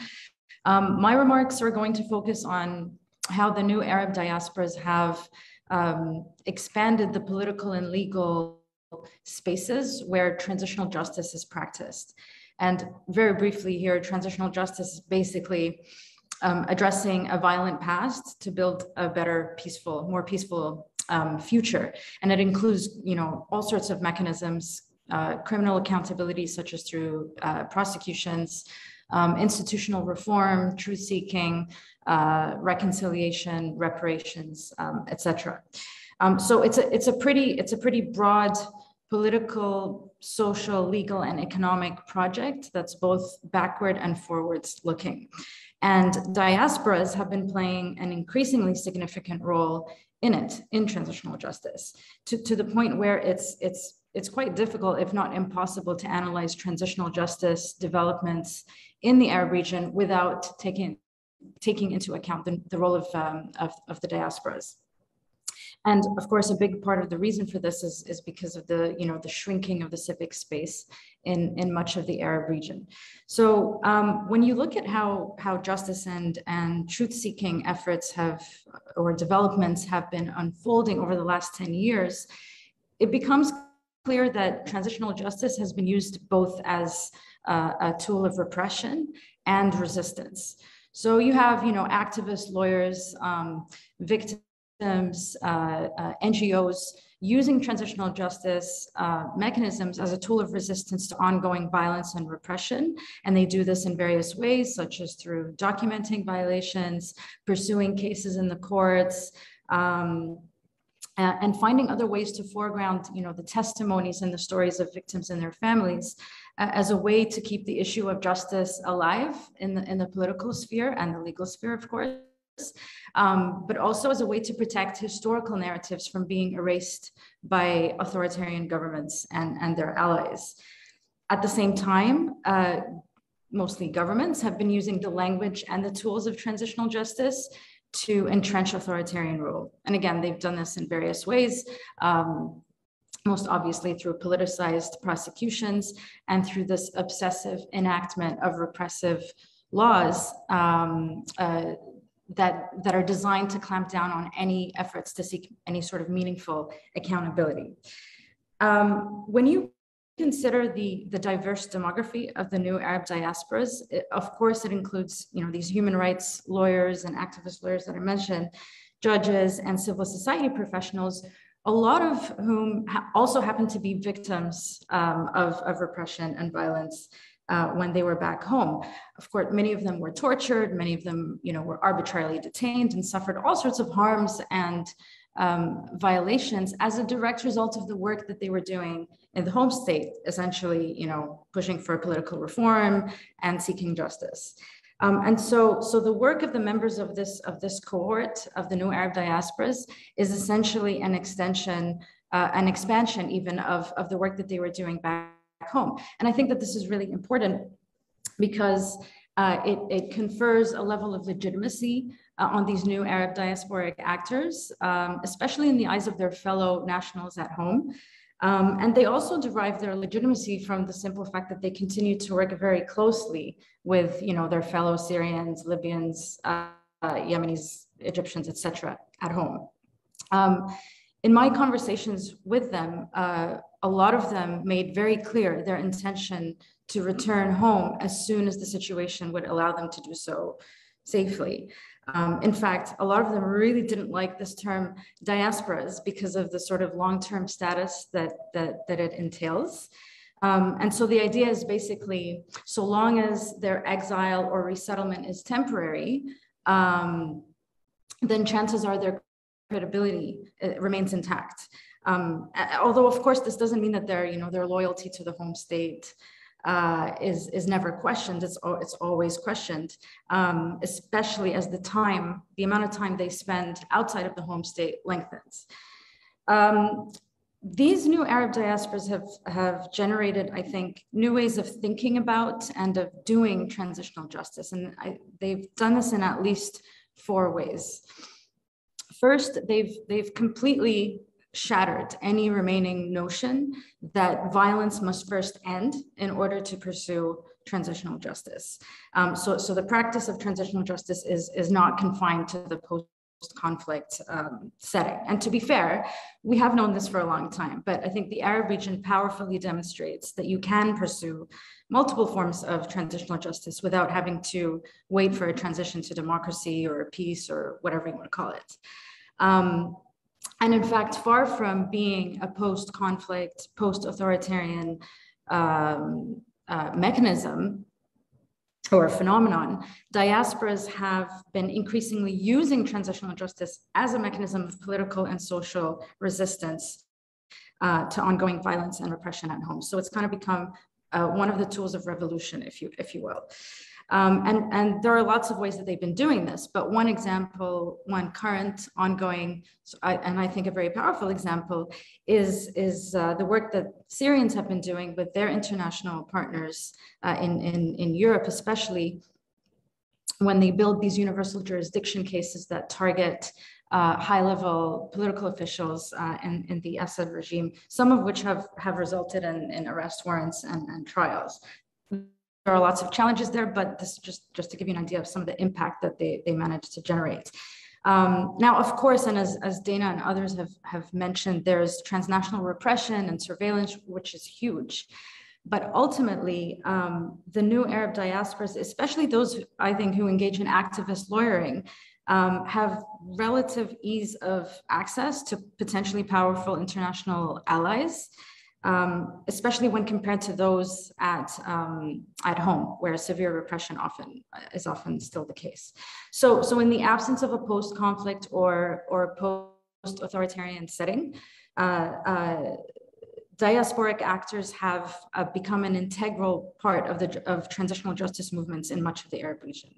My remarks are going to focus on how the new Arab diasporas have expanded the political and legal spaces where transitional justice is practiced. And very briefly here, transitional justice is basically addressing a violent past to build a better, more peaceful future. And it includes, all sorts of mechanisms, criminal accountability, such as through prosecutions, institutional reform, truth-seeking, reconciliation, reparations, etc. So it's a pretty broad political, social, legal, and economic project that's both backward and forwards looking. And diasporas have been playing an increasingly significant role in transitional justice, to the point where it's quite difficult, if not impossible, to analyze transitional justice developments in the Arab region without taking into account the role of the diasporas. And of course, a big part of the reason for this is because of the shrinking of the civic space in much of the Arab region. So when you look at how justice and truth-seeking efforts or developments have been unfolding over the last 10 years, it becomes clear that transitional justice has been used both as a tool of repression and resistance. So you have, activists, lawyers, victims, NGOs using transitional justice mechanisms as a tool of resistance to ongoing violence and repression. And they do this in various ways, such as through documenting violations, pursuing cases in the courts, and finding other ways to foreground, the testimonies and the stories of victims and their families as a way to keep the issue of justice alive in the political sphere and the legal sphere, of course. But also as a way to protect historical narratives from being erased by authoritarian governments and their allies. At the same time, mostly governments have been using the language and the tools of transitional justice to entrench authoritarian rule. And again, they've done this in various ways, most obviously through politicized prosecutions and through this obsessive enactment of repressive laws that are designed to clamp down on any efforts to seek any sort of meaningful accountability. When you consider the diverse demography of the new Arab diasporas, of course, it includes these human rights lawyers and activist lawyers that I mentioned, judges and civil society professionals, a lot of whom also happen to be victims of repression and violence when they were back home. Of course, many of them were tortured, many of them were arbitrarily detained and suffered all sorts of harms and violations as a direct result of the work that they were doing in the home state, essentially, pushing for political reform and seeking justice. And so the work of the members of this cohort of the new Arab diasporas is essentially an extension, an expansion even of the work that they were doing back home. And I think that this is really important because it confers a level of legitimacy on these new Arab diasporic actors, especially in the eyes of their fellow nationals at home. And they also derive their legitimacy from the simple fact that they continue to work very closely with their fellow Syrians, Libyans, Yemenis, Egyptians, etc. at home. In my conversations with them, a lot of them made very clear their intention to return home as soon as the situation would allow them to do so safely. In fact, a lot of them really didn't like this term diasporas because of the sort of long-term status that it entails. And so the idea is basically, so long as their exile or resettlement is temporary, then chances are their credibility remains intact. Although, of course, this doesn't mean that their loyalty to the home state is never questioned. It's always questioned, especially as the amount of time they spend outside of the home state lengthens. These new Arab diasporas have generated, I think, new ways of thinking about and of doing transitional justice. And they've done this in at least 4 ways. First, they've completely shattered any remaining notion that violence must first end in order to pursue transitional justice. So the practice of transitional justice is not confined to the post-conflict setting. And to be fair, we have known this for a long time, but I think the Arab region powerfully demonstrates that you can pursue multiple forms of transitional justice without having to wait for a transition to democracy or peace or whatever you want to call it. And in fact, far from being a post-conflict, post-authoritarian mechanism or phenomenon, diasporas have been increasingly using transitional justice as a mechanism of political and social resistance to ongoing violence and repression at home. So it's kind of become one of the tools of revolution, if you will. And there are lots of ways that they've been doing this, but one example, one current ongoing, and I think a very powerful example is the work that Syrians have been doing with their international partners in Europe, especially when they build these universal jurisdiction cases that target high-level political officials in the Assad regime, some of which have resulted in arrest warrants and trials. There are lots of challenges there, but this is just to give you an idea of some of the impact that they managed to generate. Now, of course, and as Dana and others have mentioned, there's transnational repression and surveillance, which is huge. But ultimately, the new Arab diasporas, especially those, I think, who engage in activist lawyering, have relative ease of access to potentially powerful international allies, especially when compared to those at home, where severe repression is often still the case. So in the absence of a post-conflict or post-authoritarian setting, diasporic actors have become an integral part of transitional justice movements in much of the Arab region.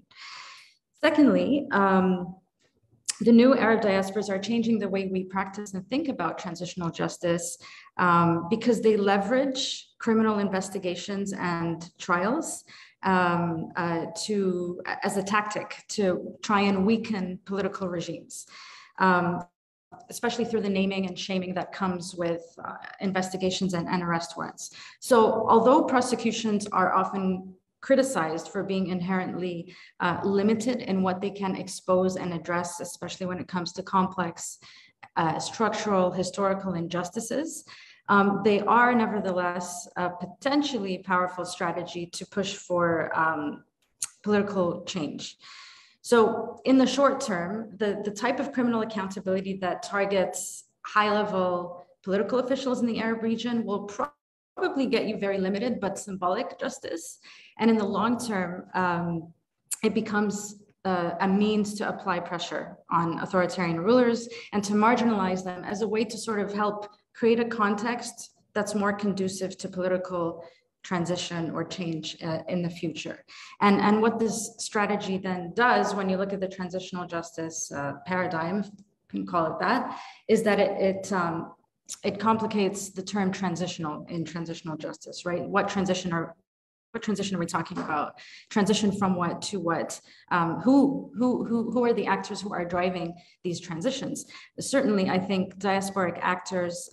Secondly, the new Arab diasporas are changing the way we practice and think about transitional justice because they leverage criminal investigations and trials as a tactic to try and weaken political regimes, especially through the naming and shaming that comes with investigations and arrest warrants. So although prosecutions are often criticized for being inherently limited in what they can expose and address, especially when it comes to complex structural, historical injustices, they are nevertheless a potentially powerful strategy to push for political change. So in the short term, the type of criminal accountability that targets high-level political officials in the Arab region will probably get you very limited but symbolic justice. And in the long term, it becomes a means to apply pressure on authoritarian rulers and to marginalize them as a way to sort of help create a context that's more conducive to political transition or change in the future. And what this strategy then does, when you look at the transitional justice paradigm, if you can call it that, is that it complicates the term transitional in transitional justice, right? What transition are we talking about? Transition from what to what? Who are the actors who are driving these transitions? Certainly, I think diasporic actors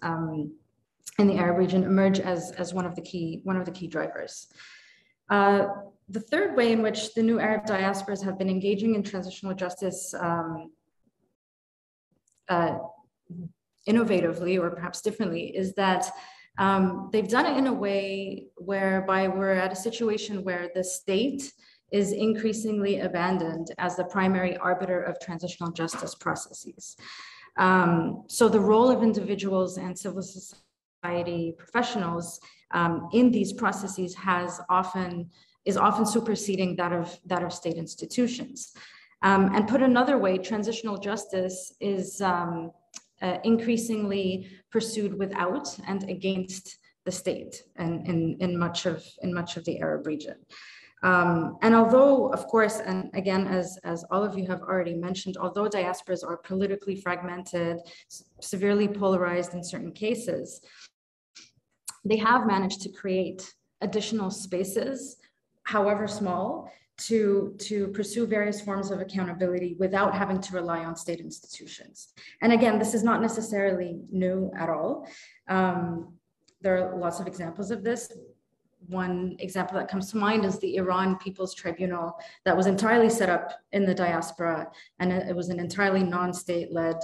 in the Arab region emerge as one of the key drivers. The third way in which the new Arab diasporas have been engaging in transitional justice innovatively or perhaps differently is that they've done it in a way whereby we're at a situation where the state is increasingly abandoned as the primary arbiter of transitional justice processes. So the role of individuals and civil society professionals in these processes is often superseding that of state institutions. And put another way, transitional justice is increasingly pursued without and against the state in much of the Arab region. And although, of course, and again, as all of you have already mentioned, although diasporas are politically fragmented, severely polarized in certain cases, they have managed to create additional spaces, however small, to pursue various forms of accountability without having to rely on state institutions. And again, this is not necessarily new at all. There are lots of examples of this. One example that comes to mind is the Iran People's Tribunal that was entirely set up in the diaspora, and it was an entirely non-state-led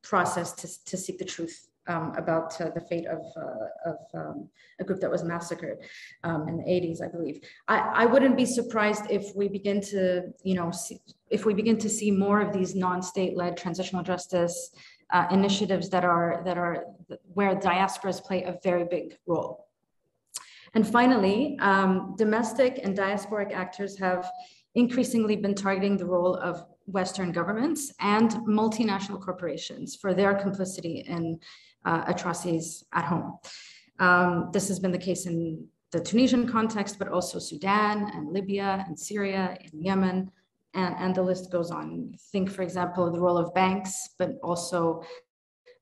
process to seek the truth about the fate of a group that was massacred in the 80s, I believe. I wouldn't be surprised if we begin to, see more of these non-state-led transitional justice initiatives that are where diasporas play a very big role. And finally, domestic and diasporic actors have increasingly been targeting the role of Western governments and multinational corporations for their complicity in atrocities at home. This has been the case in the Tunisian context, but also Sudan and Libya and Syria and Yemen, and the list goes on. Think, for example, the role of banks, but also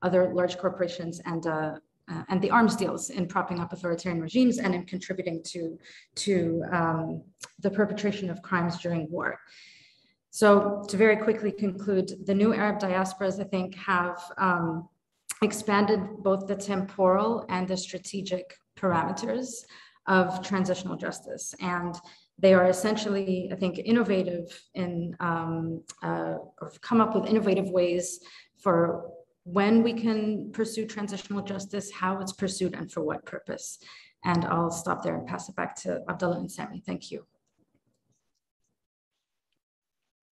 other large corporations and the arms deals in propping up authoritarian regimes and in contributing to the perpetration of crimes during war. So to very quickly conclude, the new Arab diasporas, I think, have expanded both the temporal and the strategic parameters of transitional justice. And they are essentially, I think, innovative in, or come up with innovative ways for when we can pursue transitional justice, how it's pursued, and for what purpose. And I'll stop there and pass it back to Abdullah and Sami. Thank you.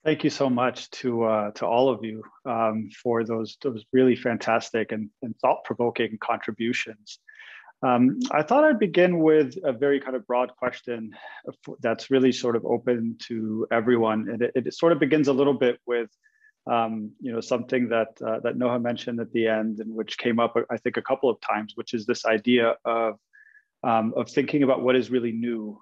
Thank you so much to all of you for those really fantastic and thought-provoking contributions. I thought I'd begin with a very kind of broad question that's really sort of open to everyone. And it sort of begins a little bit with something that Noha mentioned at the end, and which came up, I think, a couple of times, which is this idea of thinking about what is really new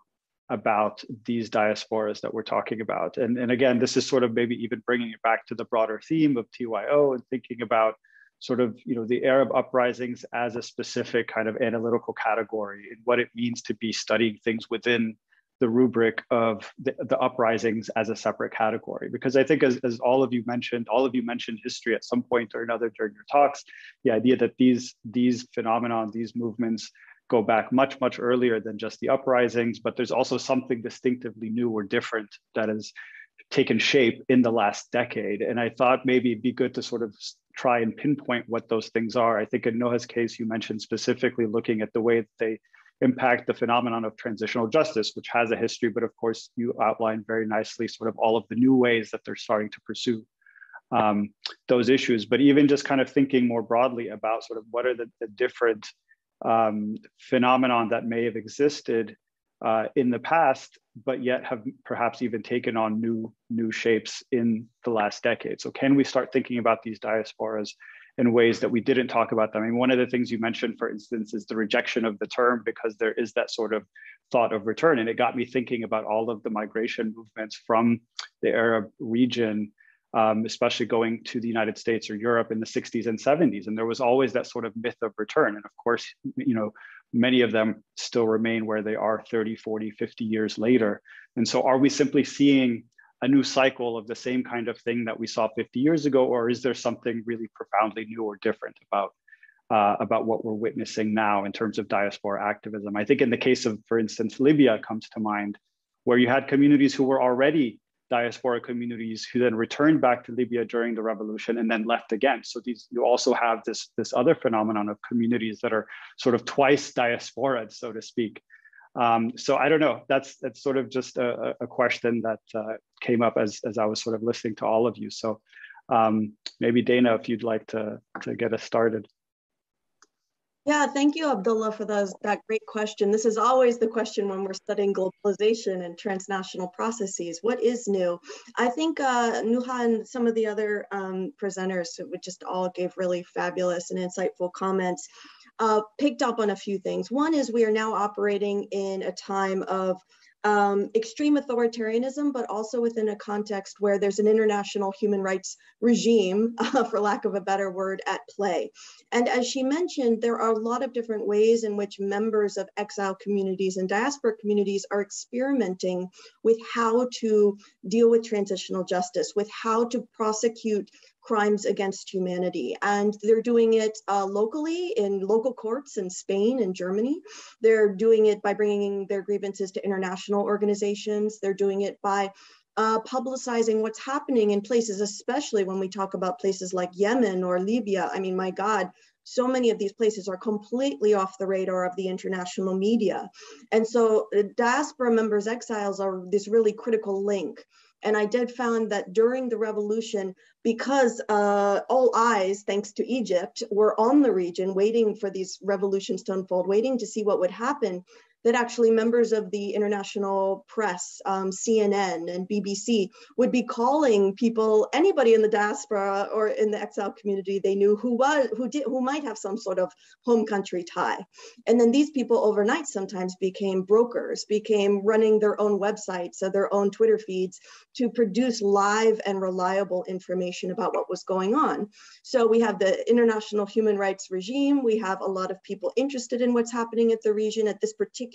about these diasporas that we're talking about. And again, this is sort of maybe even bringing it back to the broader theme of TYO and thinking about sort of, the Arab uprisings as a specific kind of analytical category and what it means to be studying things within the rubric of the uprisings as a separate category. Because I think as all of you mentioned history at some point or another during your talks, the idea that these phenomena, these movements go back much, much earlier than just the uprisings, but there's also something distinctively new or different that has taken shape in the last decade. And I thought maybe it'd be good to sort of try and pinpoint what those things are. I think in Noha's case, you mentioned specifically looking at the way that they impact the phenomenon of transitional justice, which has a history, but of course you outlined very nicely sort of all of the new ways that they're starting to pursue those issues. But even just kind of thinking more broadly about sort of what are the different phenomenon that may have existed in the past, but yet have perhaps even taken on new shapes in the last decade. So can we start thinking about these diasporas in ways that we didn't talk about them? I mean, one of the things you mentioned, for instance, is the rejection of the term, because there is that sort of thought of return. And it got me thinking about all of the migration movements from the Arab region, especially going to the United States or Europe in the 60s and 70s. And there was always that sort of myth of return. And of course, many of them still remain where they are 30, 40, 50 years later. And so are we simply seeing a new cycle of the same kind of thing that we saw 50 years ago, or is there something really profoundly new or different about what we're witnessing now in terms of diaspora activism? I think in the case of, for instance, Libya comes to mind, where you had communities who were already diaspora communities who then returned back to Libya during the revolution and then left again. So you also have this other phenomenon of communities that are sort of twice diaspora, so to speak. So I don't know, that's sort of just a question that came up as I was sort of listening to all of you. So maybe Dana, if you'd like to get us started. Yeah, thank you, Abdullah, for that great question. This is always the question when we're studying globalization and transnational processes. What is new? I think Noha and some of the other presenters, who just all gave really fabulous and insightful comments, picked up on a few things. One is we are now operating in a time of extreme authoritarianism, but also within a context where there's an international human rights regime, for lack of a better word, at play. And as she mentioned, there are a lot of different ways in which members of exile communities and diaspora communities are experimenting with how to deal with transitional justice, with how to prosecute crimes against humanity. And they're doing it locally in local courts in Spain and Germany. They're doing it by bringing their grievances to international organizations. They're doing it by publicizing what's happening in places, especially when we talk about places like Yemen or Libya. I mean, my God, so many of these places are completely off the radar of the international media. And so diaspora members, exiles, are this really critical link And I did found that during the revolution, because all eyes, thanks to Egypt, were on the region, waiting for these revolutions to unfold, waiting to see what would happen, that actually members of the international press, CNN and BBC, would be calling people, anybody in the diaspora or in the exile community they knew who might have some sort of home country tie. And then these people overnight sometimes became brokers, became running their own websites or their own Twitter feeds to produce live and reliable information about what was going on. So we have the international human rights regime. We have a lot of people interested in what's happening at the region at this particular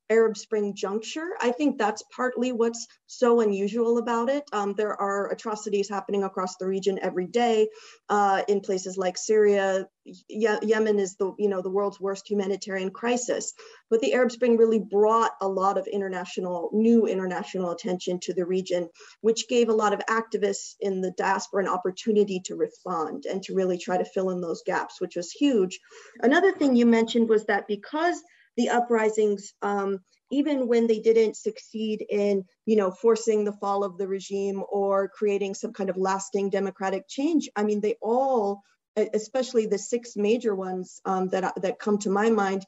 Arab Spring juncture. I think that's partly what's so unusual about it. There are atrocities happening across the region every day in places like Syria. Yemen is the world's worst humanitarian crisis. But the Arab Spring really brought a lot of new international attention to the region, which gave a lot of activists in the diaspora an opportunity to respond and to really try to fill in those gaps, which was huge. Another thing you mentioned was that because the uprisings, even when they didn't succeed in, forcing the fall of the regime or creating some kind of lasting democratic change, I mean, they all, especially the 6 major ones that come to my mind,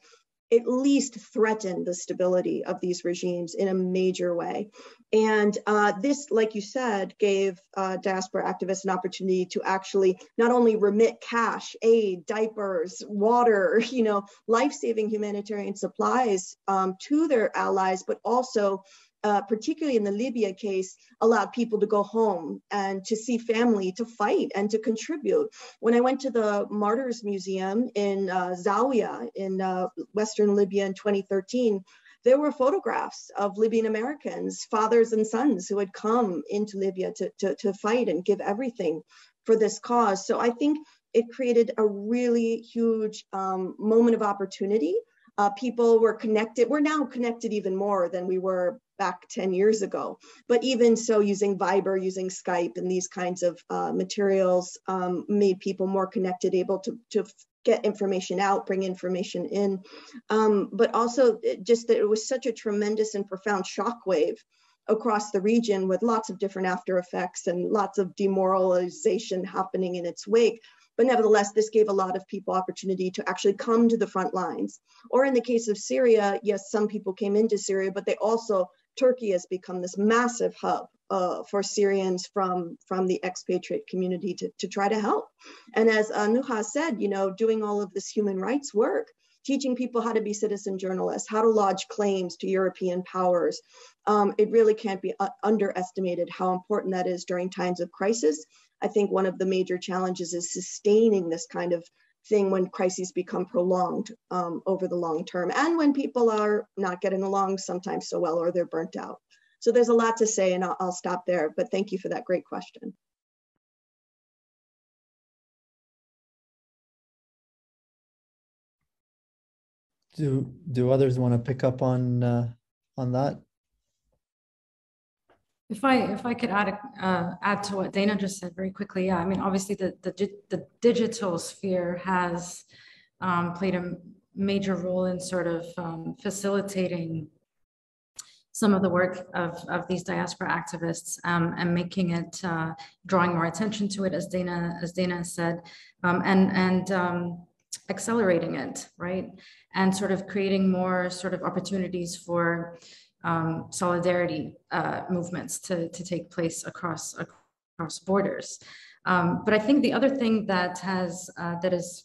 at least threaten the stability of these regimes in a major way. And this, like you said, gave diaspora activists an opportunity to actually not only remit cash, aid, diapers, water, life-saving humanitarian supplies to their allies, but also particularly in the Libya case, allowed people to go home and to see family, to fight and to contribute. When I went to the Martyrs Museum in Zawiya in Western Libya in 2013, there were photographs of Libyan Americans, fathers and sons who had come into Libya to fight and give everything for this cause. So I think it created a really huge moment of opportunity. People were connected. We're now connected even more than we were back 10 years ago. But even so, using Viber, using Skype and these kinds of materials made people more connected, able to get information out, bring information in. But also just that it was such a tremendous and profound shockwave across the region with lots of different after effects and lots of demoralization happening in its wake. But nevertheless, this gave a lot of people opportunity to actually come to the front lines. Or in the case of Syria, yes, some people came into Syria, but Turkey has become this massive hub for Syrians from the expatriate community to try to help. And as Nuha said, doing all of this human rights work, teaching people how to be citizen journalists, how to lodge claims to European powers. It really can't be underestimated how important that is during times of crisis. I think one of the major challenges is sustaining this kind of thing when crises become prolonged over the long term, and when people are not getting along sometimes so well or they're burnt out. So there's a lot to say, and I'll stop there, but thank you for that great question. Do others want to pick up on that? If I could add to what Dana just said very quickly, yeah. I mean, obviously the digital sphere has played a major role in sort of facilitating some of the work of these diaspora activists and making it, drawing more attention to it, as Dana said, and accelerating it, right? And sort of creating more sort of opportunities for solidarity movements to take place across borders. But I think the other thing that is,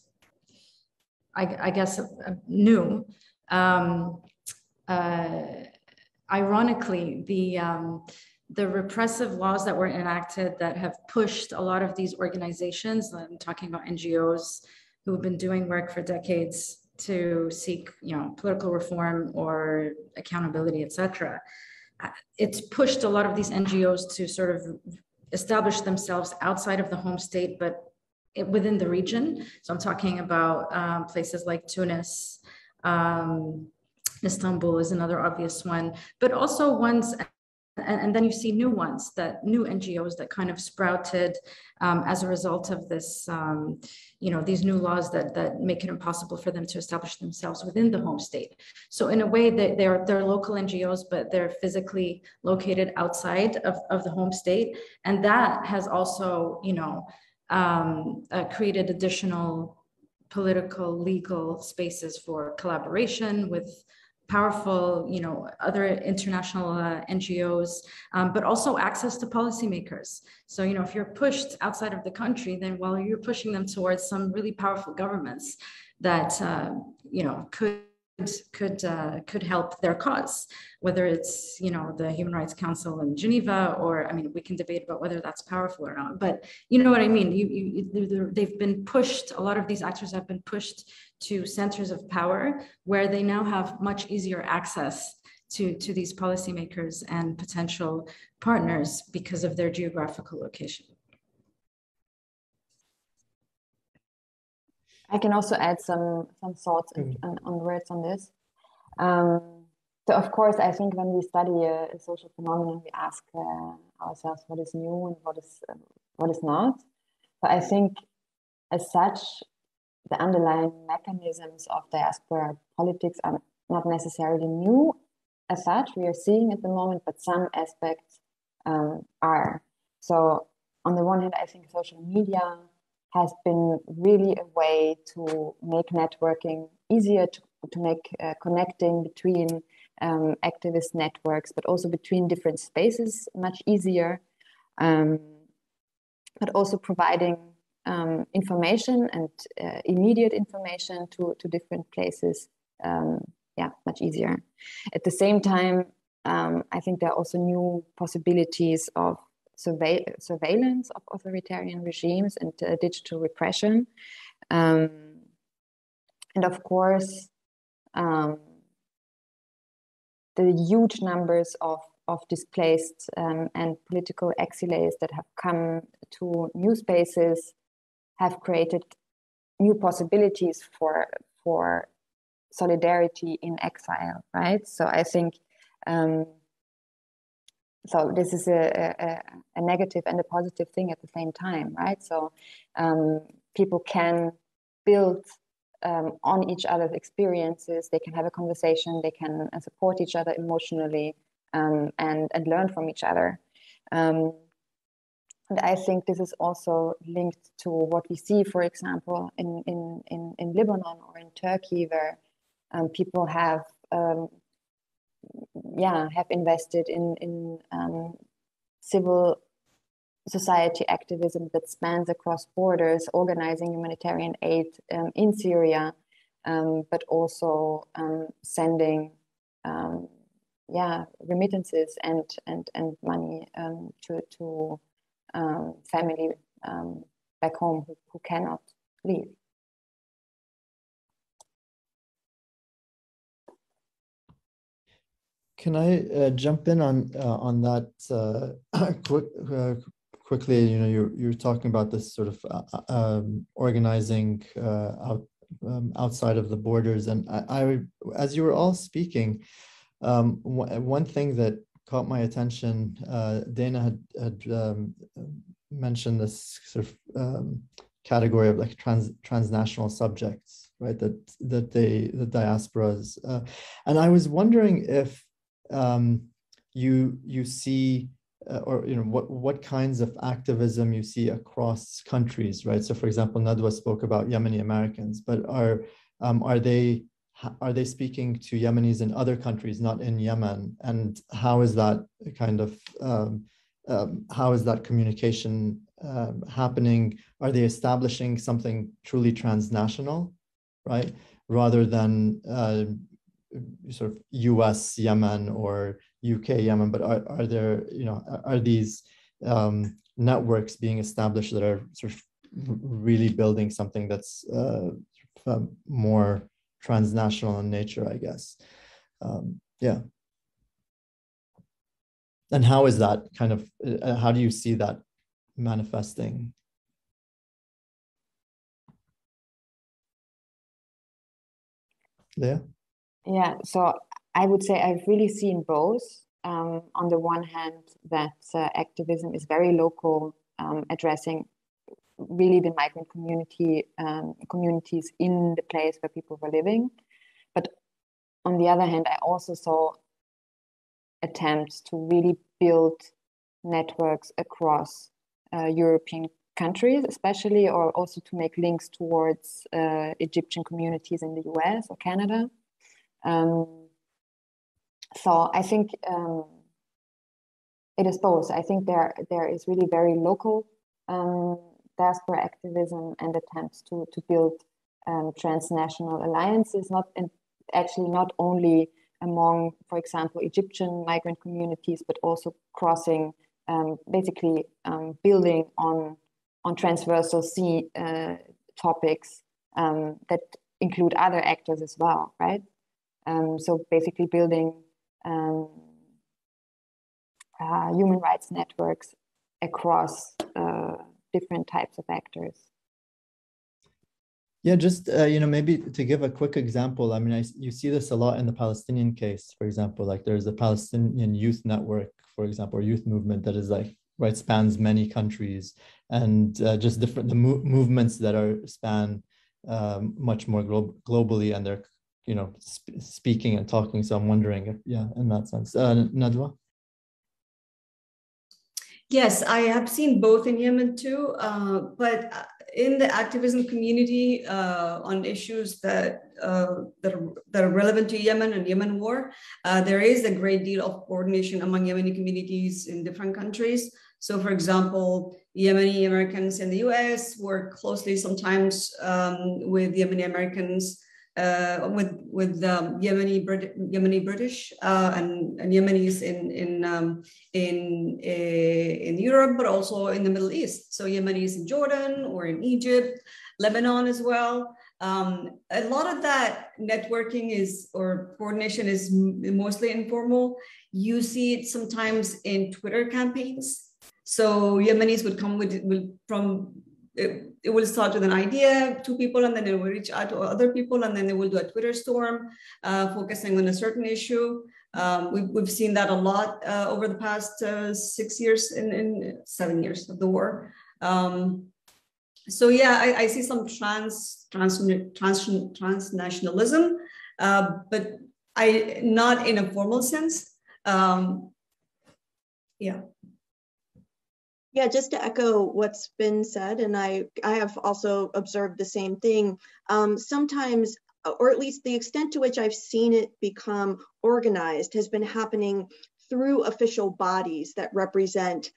I guess, new, ironically, the repressive laws that were enacted that have pushed a lot of these organizations, I'm talking about NGOs who have been doing work for decades to seek, political reform or accountability, etc. It's pushed a lot of these NGOs to sort of establish themselves outside of the home state, but within the region. So I'm talking about places like Tunis, Istanbul is another obvious one, but also ones and then you see new ones, new NGOs that kind of sprouted as a result of this, these new laws that make it impossible for them to establish themselves within the home state. So in a way, they're local NGOs, but they're physically located outside of the home state, and that has also, created additional political, legal spaces for collaboration with powerful, other international NGOs, but also access to policymakers. So, if you're pushed outside of the country, then you're pushing them towards some really powerful governments that, could help their cause, whether it's, the Human Rights Council in Geneva, or, we can debate about whether that's powerful or not, but you know what I mean? They've been pushed, a lot of these actors have been pushed to centers of power where they now have much easier access to these policymakers and potential partners because of their geographical location. I can also add some thoughts on words on this. So of course, I think when we study a social phenomenon, we ask ourselves what is new and what is not. But I think as such, the underlying mechanisms of diaspora politics are not necessarily new as such. We are seeing at the moment, but some aspects are. So on the one hand, I think social media has been really a way to make networking easier, to make connecting between activist networks, but also between different spaces much easier, but also providing information and immediate information to different places, much easier. At the same time, I think there are also new possibilities of surveillance of authoritarian regimes and digital repression. And of course, the huge numbers of displaced and political exiles that have come to new spaces have created new possibilities for solidarity in exile, right? So I think so this is a negative and a positive thing at the same time, right? So people can build on each other's experiences, they can have a conversation, they can support each other emotionally, and learn from each other. And I think this is also linked to what we see, for example, in Lebanon or in Turkey, where people have invested in civil society activism that spans across borders, organizing humanitarian aid in Syria, but also sending remittances and money to family back home who cannot leave. Can I jump in on that quickly? You're talking about this sort of organizing outside of the borders, and I as you were all speaking, one thing that caught my attention, Dana had mentioned this sort of category of like transnational subjects, right? The diasporas, and I was wondering if you see or what kinds of activism you see across countries, right? So for example, Nadwa spoke about Yemeni Americans, but are they speaking to Yemenis in other countries, not in Yemen? And how is that kind of how is that communication happening? Are they establishing something truly transnational, right, rather than sort of US Yemen or UK Yemen? But are there, are these networks being established that are sort of really building something that's more transnational in nature, I guess? Yeah. And how is that kind of, how do you see that manifesting? Yeah. Yeah, so I would say I've really seen both. on the one hand, that activism is very local, addressing really the migrant communities in the place where people were living. But on the other hand, I also saw attempts to really build networks across European countries, especially, or also to make links towards Egyptian communities in the US or Canada. So I think it is both. I think there is really very local diaspora activism and attempts to build transnational alliances, actually not only among, for example, Egyptian migrant communities, but also crossing, basically building on transversal topics that include other actors as well, right? So basically building human rights networks across different types of actors. Yeah, just maybe to give a quick example. I mean, you see this a lot in the Palestinian case, for example. Like there's a Palestinian youth network, for example, or youth movement that is spans many countries, and just different movements that span much more globally, and they're speaking and talking. So I'm wondering if, in that sense, Nadwa. Yes, I have seen both in Yemen too, but in the activism community on issues that are relevant to Yemen and Yemen war, there is a great deal of coordination among Yemeni communities in different countries. So for example, Yemeni Americans in the US work closely sometimes with Yemeni Americans, with Yemeni British and Yemenis in Europe, but also in the Middle East. So Yemenis in Jordan or in Egypt, Lebanon as well. A lot of that networking or coordination is mostly informal. You see it sometimes in Twitter campaigns. So Yemenis would come it will start with an idea, 2 people, and then it will reach out to other people, and then they will do a Twitter storm focusing on a certain issue. We've seen that a lot over the past 6 years in 7 years of the war. So yeah, I see some transnationalism, but not in a formal sense. Yeah. Yeah, just to echo what's been said, and I have also observed the same thing. Sometimes, or at least the extent to which I've seen it become organized, has been happening through official bodies that represent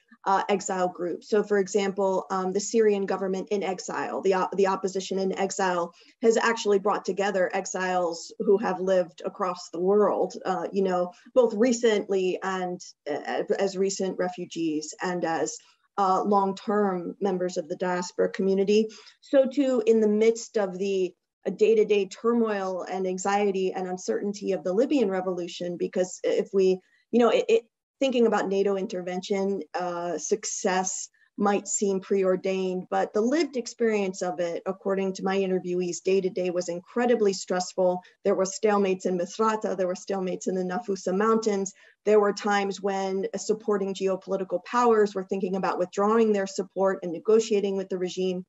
exile groups. So for example, the Syrian government in exile, the opposition in exile, has actually brought together exiles who have lived across the world, both recently and as recent refugees and as long-term members of the diaspora community. So too, in the midst of the day-to-day turmoil and anxiety and uncertainty of the Libyan revolution, because if we, thinking about NATO intervention, success might seem preordained, but the lived experience of it, according to my interviewees, day-to-day was incredibly stressful. There were stalemates in Misrata, there were stalemates in the Nafusa Mountains. There were times when supporting geopolitical powers were thinking about withdrawing their support and negotiating with the regime.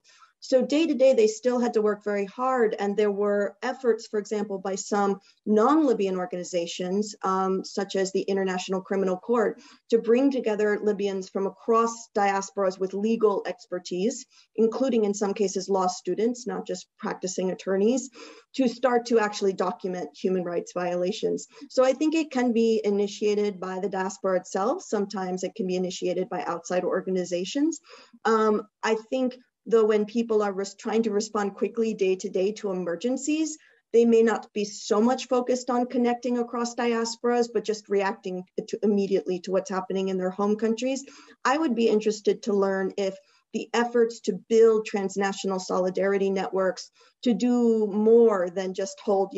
So day to day, they still had to work very hard. And there were efforts, for example, by some non-Libyan organizations, such as the International Criminal Court, to bring together Libyans from across diasporas with legal expertise, including in some cases law students, not just practicing attorneys, to start to actually document human rights violations. So I think it can be initiated by the diaspora itself. Sometimes it can be initiated by outside organizations. I think though when people are trying to respond quickly day to day to emergencies, they may not be so much focused on connecting across diasporas, but just reacting immediately to what's happening in their home countries. I would be interested to learn if the efforts to build transnational solidarity networks, to do more than just hold,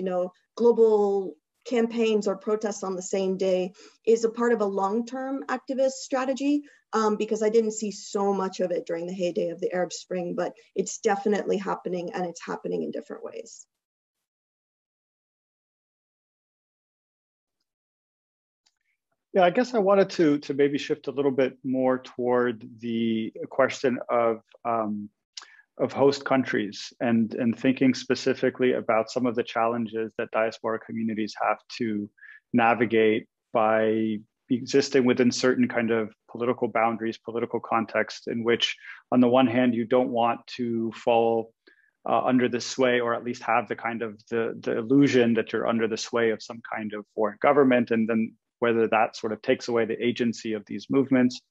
global campaigns or protests on the same day, is a part of a long-term activist strategy, because I didn't see so much of it during the heyday of the Arab Spring, but it's definitely happening, and it's happening in different ways. Yeah, I guess I wanted to maybe shift a little bit more toward the question of host countries and thinking specifically about some of the challenges that diaspora communities have to navigate by existing within certain kind of political boundaries, political context, in which on the one hand, you don't want to fall under the sway, or at least have the kind of the illusion that you're under the sway of some kind of foreign government, and then whether that sort of takes away the agency of these movements,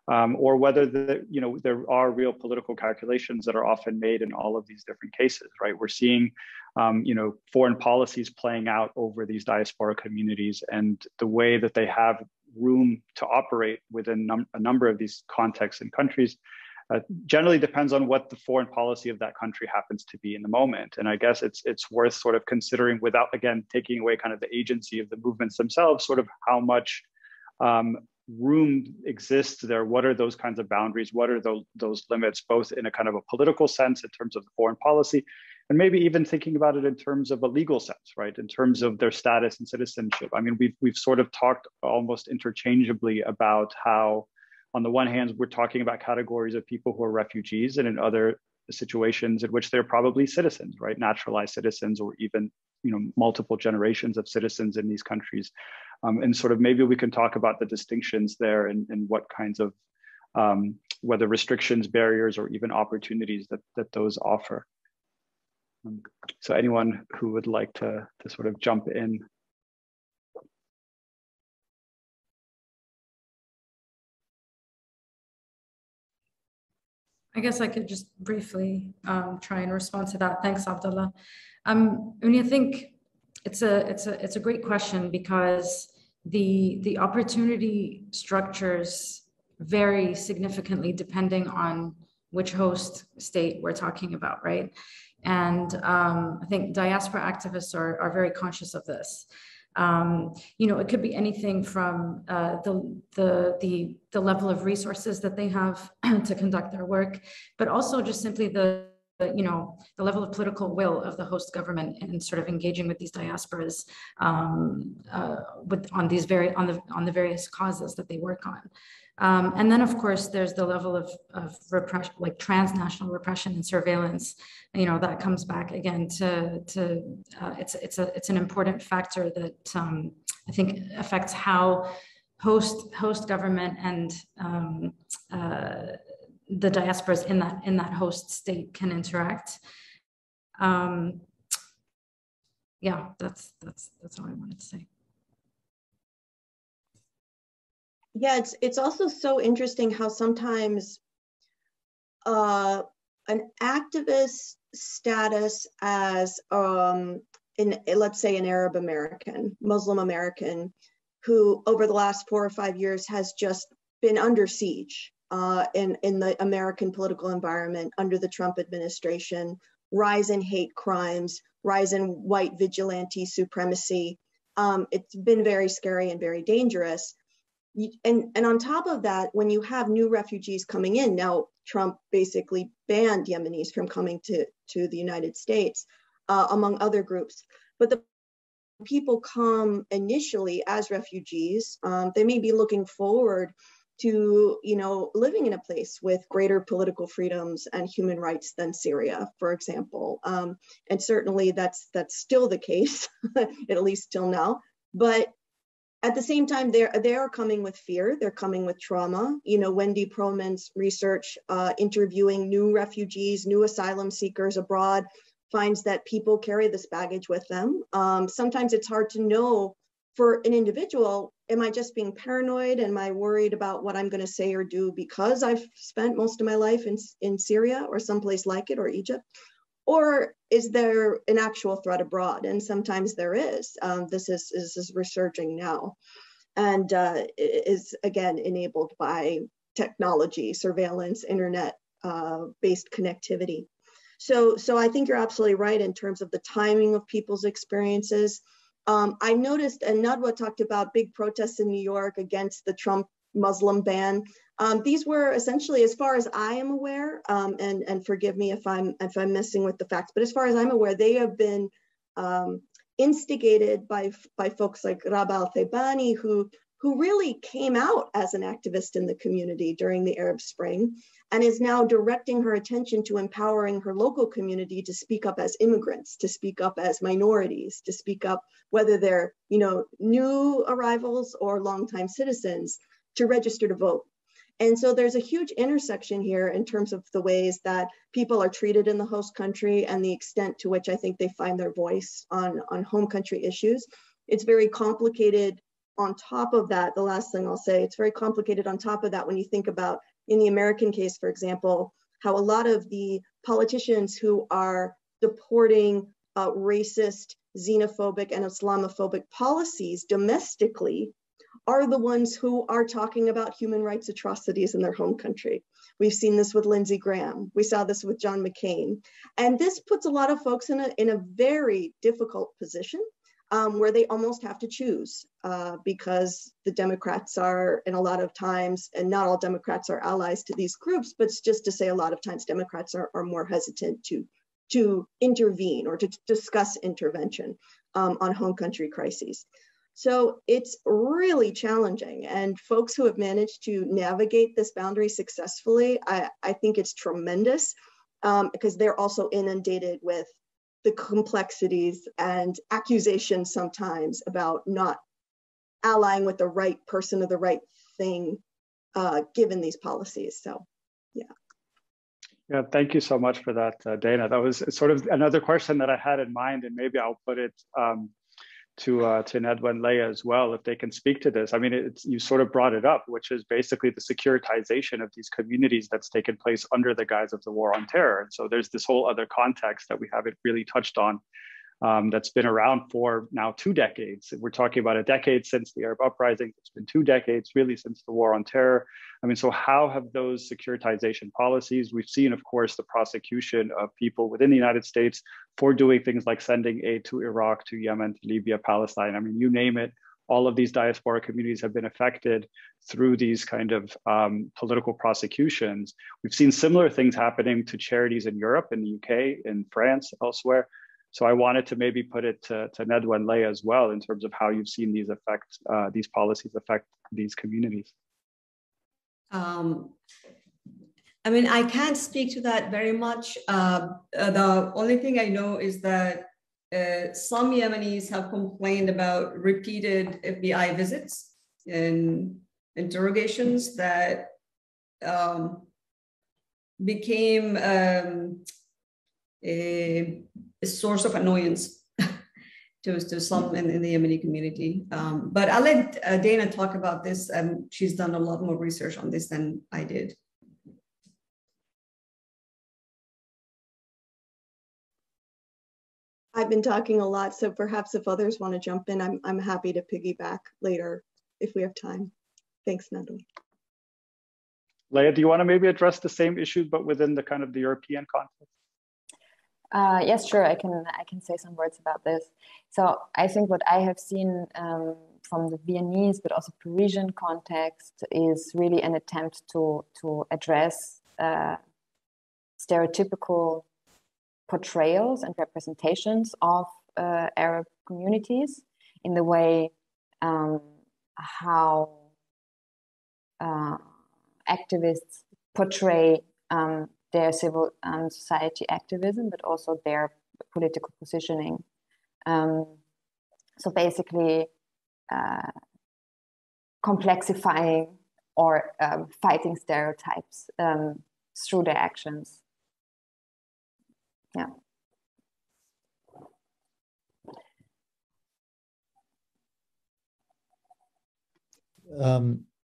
or whether there are real political calculations that are often made in all of these different cases, right? We're seeing, foreign policies playing out over these diaspora communities, and the way that they have room to operate within a number of these contexts and countries generally depends on what the foreign policy of that country happens to be in the moment. And I guess it's worth sort of considering, without, again, taking away kind of the agency of the movements themselves, sort of how much room exists there. What are those kinds of boundaries? What are those limits, both in a kind of a political sense in terms of the foreign policy, and maybe even thinking about it in terms of a legal sense, right? In terms of their status and citizenship. I mean, we've sort of talked almost interchangeably about how, on the one hand, we're talking about categories of people who are refugees, and in other situations in which they're probably citizens, right? Naturalized citizens, or even multiple generations of citizens in these countries. And sort of maybe we can talk about the distinctions there, and what kinds of, whether restrictions, barriers, or even opportunities that those offer. So anyone who would like to sort of jump in. I guess I could just briefly try and respond to that. Thanks, Abdullah. I mean, I think it's a great question, because the opportunity structures vary significantly depending on which host state we're talking about, right? And I think diaspora activists are very conscious of this. It could be anything from the level of resources that they have to conduct their work, but also just simply the level of political will of the host government in sort of engaging with these diasporas on the various causes that they work on. And then, of course, there's the level of repression, like transnational repression and surveillance. That comes back again to it's an important factor that I think affects how host government and the diasporas in that host state can interact. Yeah, that's all I wanted to say. Yeah, it's also so interesting how sometimes an activist status as let's say an Arab American, Muslim American, who over the last 4 or 5 years has just been under siege in the American political environment under the Trump administration, rise in hate crimes, rise in white vigilante supremacy. It's been very scary and very dangerous. And on top of that, when you have new refugees coming in, now Trump basically banned Yemenis from coming to the United States, among other groups. But the people come initially as refugees, they may be looking forward to living in a place with greater political freedoms and human rights than Syria, for example. And certainly that's still the case, at least till now. But at the same time, they are coming with fear. They're coming with trauma. Wendy Pearlman's research interviewing new refugees, new asylum seekers abroad, finds that people carry this baggage with them. Sometimes it's hard to know for an individual, am I just being paranoid? Am I worried about what I'm going to say or do because I've spent most of my life in Syria or someplace like it, or Egypt? Or is there an actual threat abroad? And sometimes there is. This is resurging now, and is again enabled by technology, surveillance, internet-based connectivity. So I think you're absolutely right in terms of the timing of people's experiences. I noticed, and Nadwa talked about big protests in New York against the Trump Muslim ban. These were essentially, as far as I am aware, and forgive me if I'm messing with the facts, but as far as I'm aware, they have been instigated by folks like Rabaa al-Thaibani, who who really came out as an activist in the community during the Arab Spring and is now directing her attention to empowering her local community to speak up as immigrants, to speak up as minorities, to speak up whether they're, new arrivals or longtime citizens, to register to vote. And so there's a huge intersection here in terms of the ways that people are treated in the host country and the extent to which I think they find their voice on home country issues. It's very complicated. On top of that, the last thing I'll say, it's very complicated on top of that when you think about, in the American case, for example, how a lot of the politicians who are supporting racist, xenophobic, and Islamophobic policies domestically are the ones who are talking about human rights atrocities in their home country. We've seen this with Lindsey Graham. We saw this with John McCain. And this puts a lot of folks in a very difficult position where they almost have to choose because the Democrats are, and a lot of times, and not all Democrats are allies to these groups, but it's just to say a lot of times Democrats are more hesitant to intervene or to discuss intervention on home country crises. So it's really challenging, and folks who have managed to navigate this boundary successfully, I think it's tremendous because they're also inundated with the complexities and accusations sometimes about not allying with the right person or the right thing given these policies. So, yeah. Yeah, thank you so much for that, Dana. That was sort of another question that I had in mind, and maybe I'll put it to Nedwa and Leah as well, if they can speak to this. I mean, you sort of brought it up, which is basically the securitization of these communities that's taken place under the guise of the war on terror. And so there's this whole other context that we haven't really touched on that's been around for now 2 decades. We're talking about a decade since the Arab uprising. It's been 2 decades really since the war on terror. I mean, so how have those securitization policies, we've seen, of course, the prosecution of people within the United States for doing things like sending aid to Iraq, to Yemen, to Libya, Palestine. I mean, you name it, all of these diaspora communities have been affected through these kind of political prosecutions. We've seen similar things happening to charities in Europe, in the UK, in France, elsewhere. So I wanted to maybe put it to Nedwa and Leah as well in terms of how you've seen these policies affect these communities. I mean, I can't speak to that very much. The only thing I know is that some Yemenis have complained about repeated FBI visits and interrogations that became a source of annoyance to some in the Yemeni community. But I'll let Dana talk about this. She's done a lot more research on this than I did. I've been talking a lot, so perhaps if others want to jump in, I'm happy to piggyback later if we have time. Thanks, Natalie. Leah, do you want to maybe address the same issue, but within the kind of the European context? Yes, sure. I can say some words about this. So I think what I have seen from the Viennese, but also Parisian context, is really an attempt to address stereotypical portrayals and representations of Arab communities in the way how activists portray their civil society activism, but also their political positioning. So basically complexifying or fighting stereotypes through their actions. Yeah.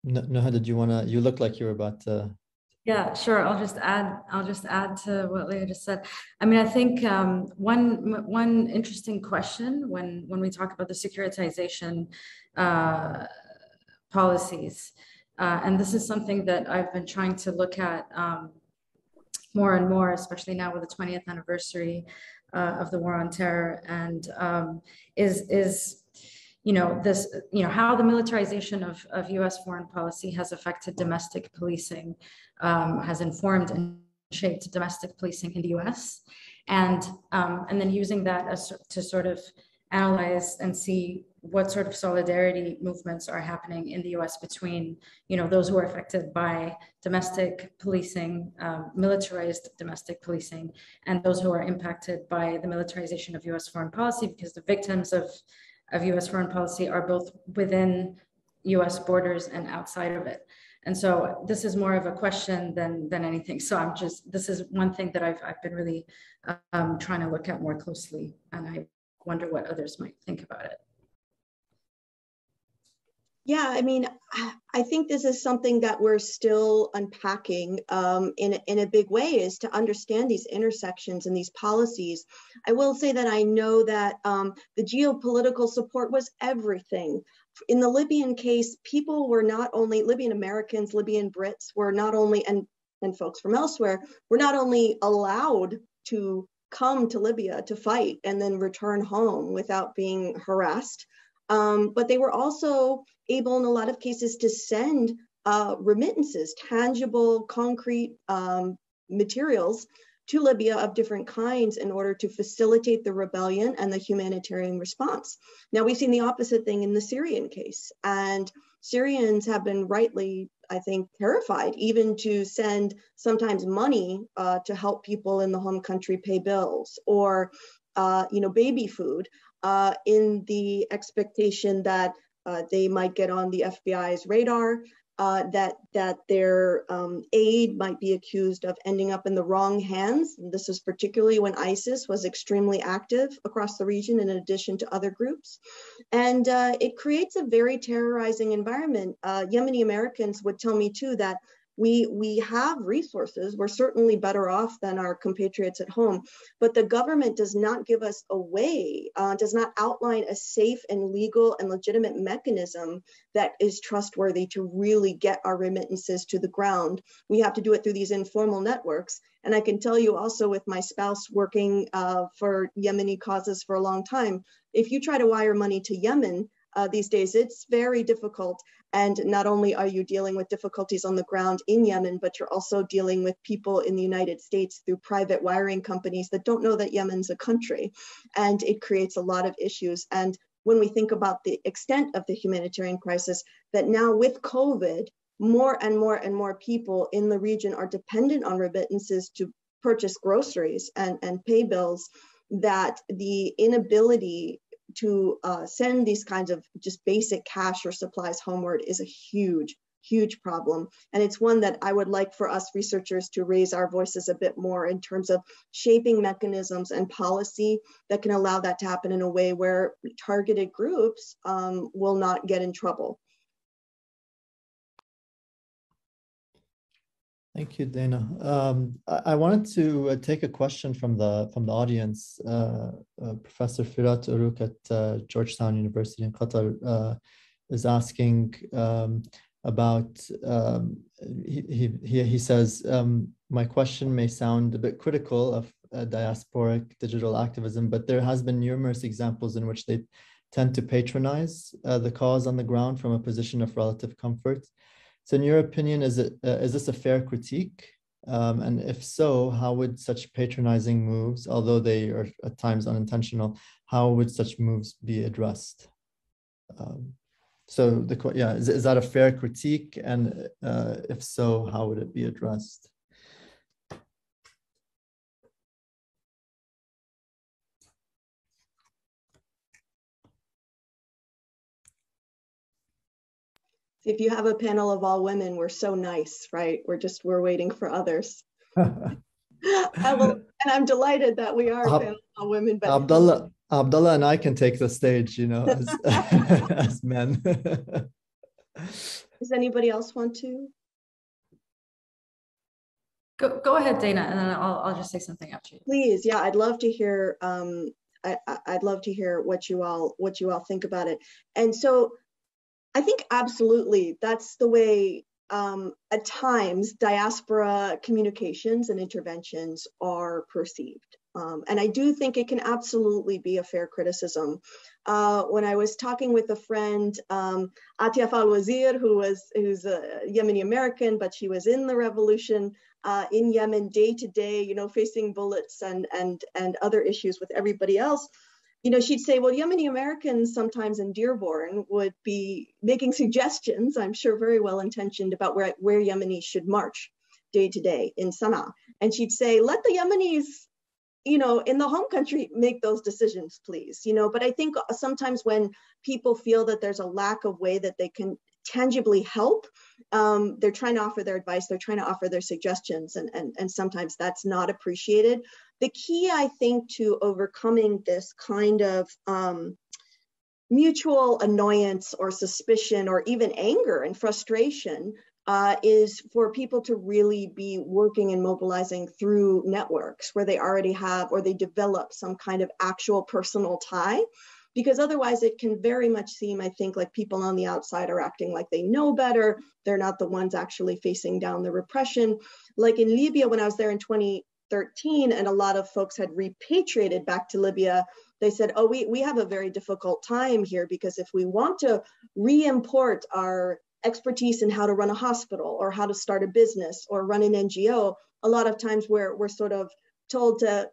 Noha, did you wanna? You look like you were about to. Yeah, sure. I'll just add to what Leah just said. I mean, I think one interesting question when we talk about the securitization policies, and this is something that I've been trying to look at more and more, especially now with the 20th anniversary of the war on terror, and is how the militarization of U.S. foreign policy has affected domestic policing, has informed and shaped domestic policing in the U.S., and then using that to sort of analyze and see what sort of solidarity movements are happening in the US between, those who are affected by domestic policing, militarized domestic policing, and those who are impacted by the militarization of US foreign policy, because the victims of US foreign policy are both within US borders and outside of it. And so this is more of a question than anything. So this is one thing that I've been really trying to look at more closely, and I wonder what others might think about it. Yeah, I mean, I think this is something that we're still unpacking in a big way, is to understand these intersections and these policies. I will say that I know that the geopolitical support was everything. In the Libyan case, people were not only, Libyan Americans, Libyan Brits were not only, and folks from elsewhere, were not only allowed to come to Libya to fight and then return home without being harassed, but they were also able in a lot of cases to send remittances, tangible, concrete materials to Libya of different kinds in order to facilitate the rebellion and the humanitarian response. Now, we've seen the opposite thing in the Syrian case, and Syrians have been rightly, I think, terrified even to send sometimes money to help people in the home country pay bills, or baby food, in the expectation that they might get on the FBI's radar, that their aid might be accused of ending up in the wrong hands. And this is particularly when ISIS was extremely active across the region, in addition to other groups. And it creates a very terrorizing environment. Yemeni Americans would tell me too that we have resources. We're certainly better off than our compatriots at home, but the government does not give us a way, does not outline a safe and legal and legitimate mechanism that is trustworthy to really get our remittances to the ground. We have to do it through these informal networks. And I can tell you also, with my spouse working for Yemeni causes for a long time, if you try to wire money to Yemen these days, it's very difficult. And not only are you dealing with difficulties on the ground in Yemen, but you're also dealing with people in the United States through private wiring companies that don't know that Yemen's a country. And it creates a lot of issues. And when we think about the extent of the humanitarian crisis, that now with COVID, more and more and more people in the region are dependent on remittances to purchase groceries and pay bills, that the inability to send these kinds of just basic cash or supplies homeward is a huge, huge problem. And it's one that I would like for us researchers to raise our voices a bit more in terms of shaping mechanisms and policy that can allow that to happen in a way where targeted groups will not get in trouble. Thank you, Dana. I wanted to take a question from the audience. Professor Firat Uruk at Georgetown University in Qatar is asking about. He says, my question may sound a bit critical of diasporic digital activism, but there has been numerous examples in which they tend to patronize the cause on the ground from a position of relative comfort. So in your opinion, is this a fair critique? And if so, how would such patronizing moves, although they are at times unintentional, how would such moves be addressed? Is that a fair critique? And if so, how would it be addressed? If you have a panel of all women, we're so nice, right? We're waiting for others. And I'm delighted that we are a panel of all women. But Abdullah and I can take the stage, as men. Does anybody else want to? Go ahead, Dana, and then I'll just say something after you. Please, yeah, I'd love to hear. I'd love to hear what you all think about it. And so, I think absolutely that's the way at times diaspora communications and interventions are perceived. And I do think it can absolutely be a fair criticism. When I was talking with a friend, Atiaf Al-Wazir, who's a Yemeni American, but she was in the revolution in Yemen day to day, facing bullets and other issues with everybody else. you know, she'd say, well, Yemeni Americans sometimes in Dearborn would be making suggestions, I'm sure very well intentioned, about where Yemenis should march day to day in Sana'a. And she'd say, let the Yemenis, you know, in the home country make those decisions, please. You know, but I think sometimes when people feel that there's a lack of way that they can tangibly help, they're trying to offer their advice, they're trying to offer their suggestions, and sometimes that's not appreciated. The key, I think, to overcoming this kind of mutual annoyance or suspicion or even anger and frustration is for people to really be working and mobilizing through networks where they already have or they develop some kind of actual personal tie. Because otherwise it can very much seem, I think, like people on the outside are acting like they know better. They're not the ones actually facing down the repression. Like in Libya, when I was there in 2013, and a lot of folks had repatriated back to Libya, they said, oh, we have a very difficult time here, because if we want to re-import our expertise in how to run a hospital or how to start a business or run an NGO, a lot of times we're sort of told to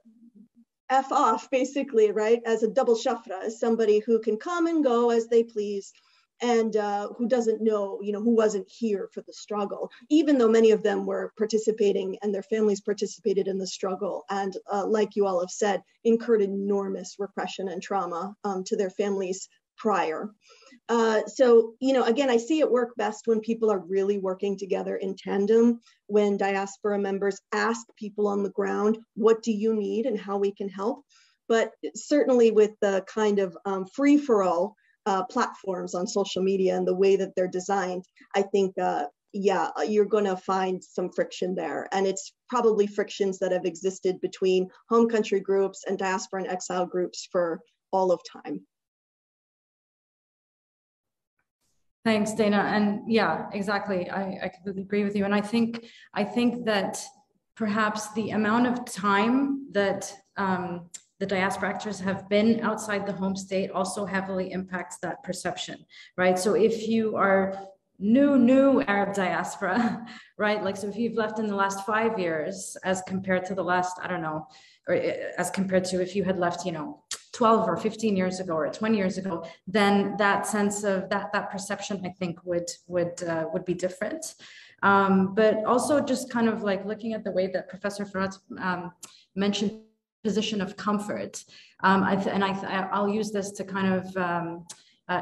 F off, basically, right, as a double shafra, as somebody who can come and go as they please, and who doesn't know, you know, who wasn't here for the struggle, even though many of them were participating and their families participated in the struggle, and like you all have said, incurred enormous repression and trauma to their families prior. So, you know, again, I see it work best when people are really working together in tandem, when diaspora members ask people on the ground, what do you need and how we can help? But certainly with the kind of free-for-all platforms on social media and the way that they're designed, I think, yeah, you're going to find some friction there. And it's probably frictions that have existed between home country groups and diaspora and exile groups for all of time. Thanks, Dana. And yeah, exactly. I completely agree with you. And I think that perhaps the amount of time that the diaspora actors have been outside the home state also heavily impacts that perception, right? So if you are new Arab diaspora, right? Like, so if you've left in the last 5 years as compared to the last, I don't know, or as compared to if you had left, you know, 12 or 15 years ago or 20 years ago, then that sense of that perception, I think, would be different. But also just kind of like looking at the way that Professor Farhat mentioned position of comfort. I'll use this to kind of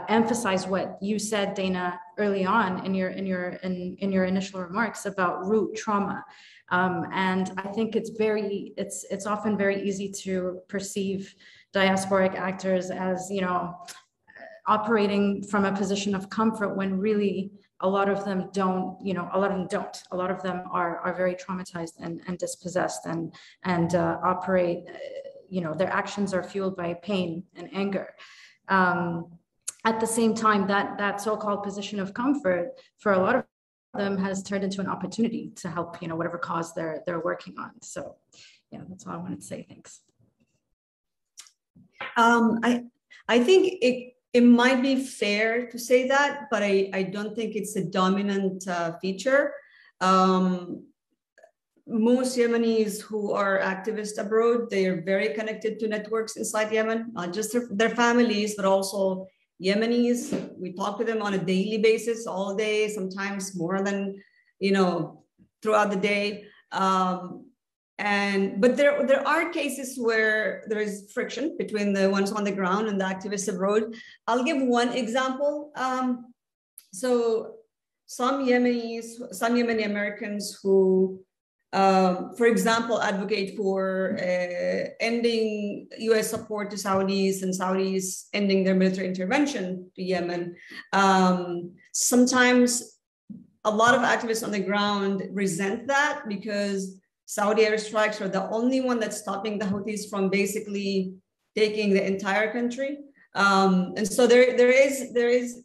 emphasize what you said, Dana, early on in your initial remarks about root trauma. And I think it's often very easy to perceive diasporic actors as, you know, operating from a position of comfort when really a lot of them don't, you know, a lot of them are very traumatized and dispossessed and operate, you know, their actions are fueled by pain and anger. At the same time, that so-called position of comfort for a lot of them has turned into an opportunity to help, you know, whatever cause they're working on. So yeah, that's all I wanted to say. Thanks. I think it might be fair to say that, but I don't think it's a dominant feature. Most Yemenis who are activists abroad, they are very connected to networks inside Yemen, not just their families, but also Yemenis. We talk to them on a daily basis, all day, sometimes more than, you know, throughout the day. But there are cases where there is friction between the ones on the ground and the activists abroad. I'll give one example. So some Yemeni Americans who, for example, advocate for ending US support to Saudis and Saudis ending their military intervention to Yemen. Sometimes a lot of activists on the ground resent that because Saudi airstrikes are the only one that's stopping the Houthis from basically taking the entire country. And so there is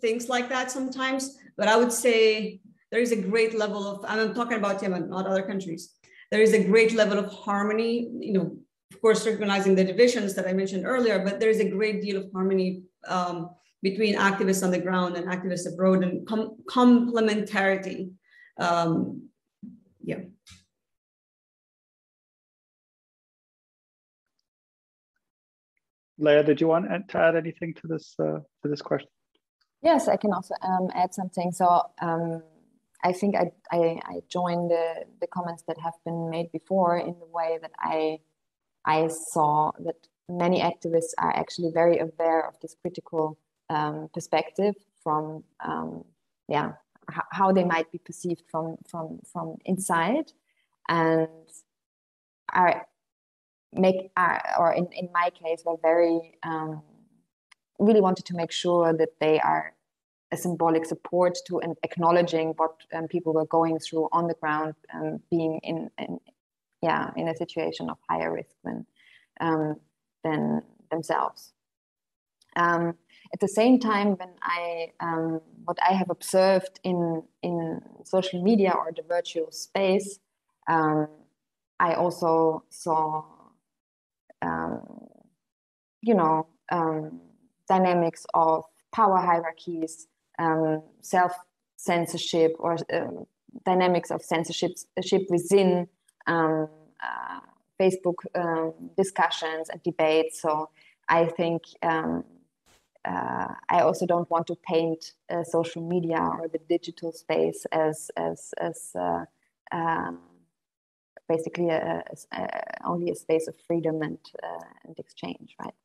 things like that sometimes, but I would say there is a great level of, I'm talking about Yemen, not other countries. There is a great level of harmony, you know, of course, recognizing the divisions that I mentioned earlier, but there is a great deal of harmony between activists on the ground and activists abroad, and complementarity. Yeah. Leah, did you want to add anything to this question? Yes, I can also add something. So I think I join the comments that have been made before in the way that I saw that many activists are actually very aware of this critical perspective from how they might be perceived from inside, and in my case were very really wanted to make sure that they are a symbolic support to and acknowledging what people were going through on the ground, being in a situation of higher risk than themselves. At the same time, when what I have observed in social media or the virtual space, I also saw, dynamics of power hierarchies, self-censorship, or dynamics of censorship within Facebook discussions and debates. So I think I also don't want to paint social media or the digital space as basically only a space of freedom and exchange, right?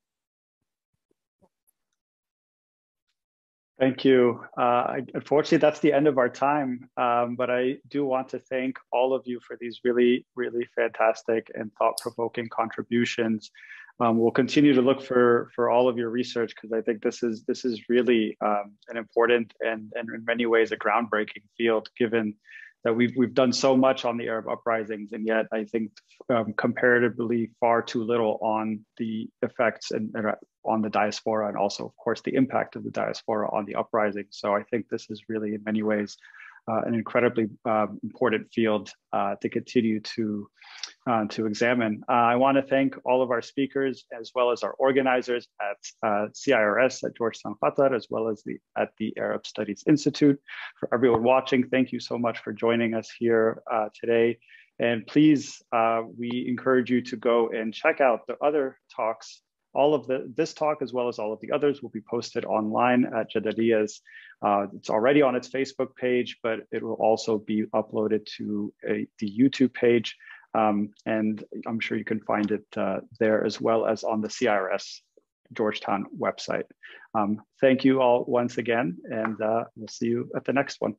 Thank you. Unfortunately, that's the end of our time, but I do want to thank all of you for these really, really fantastic and thought-provoking contributions. We'll continue to look for all of your research, because I think this is really an important and in many ways a groundbreaking field, given that we've done so much on the Arab uprisings, and yet I think comparatively far too little on the effects and on the diaspora, and also of course the impact of the diaspora on the uprising. So I think this is really in many ways an incredibly important field to continue to examine. I want to thank all of our speakers, as well as our organizers at CIRS at Georgetown Qatar, as well as at the Arab Studies Institute. For everyone watching, thank you so much for joining us here today. And please, we encourage you to go and check out the other talks. All of this talk, as well as all of the others, will be posted online at Jadaliyah's. It's already on its Facebook page, but it will also be uploaded to the YouTube page. And I'm sure you can find it there, as well as on the CIRS Georgetown website. Thank you all once again, and we'll see you at the next one.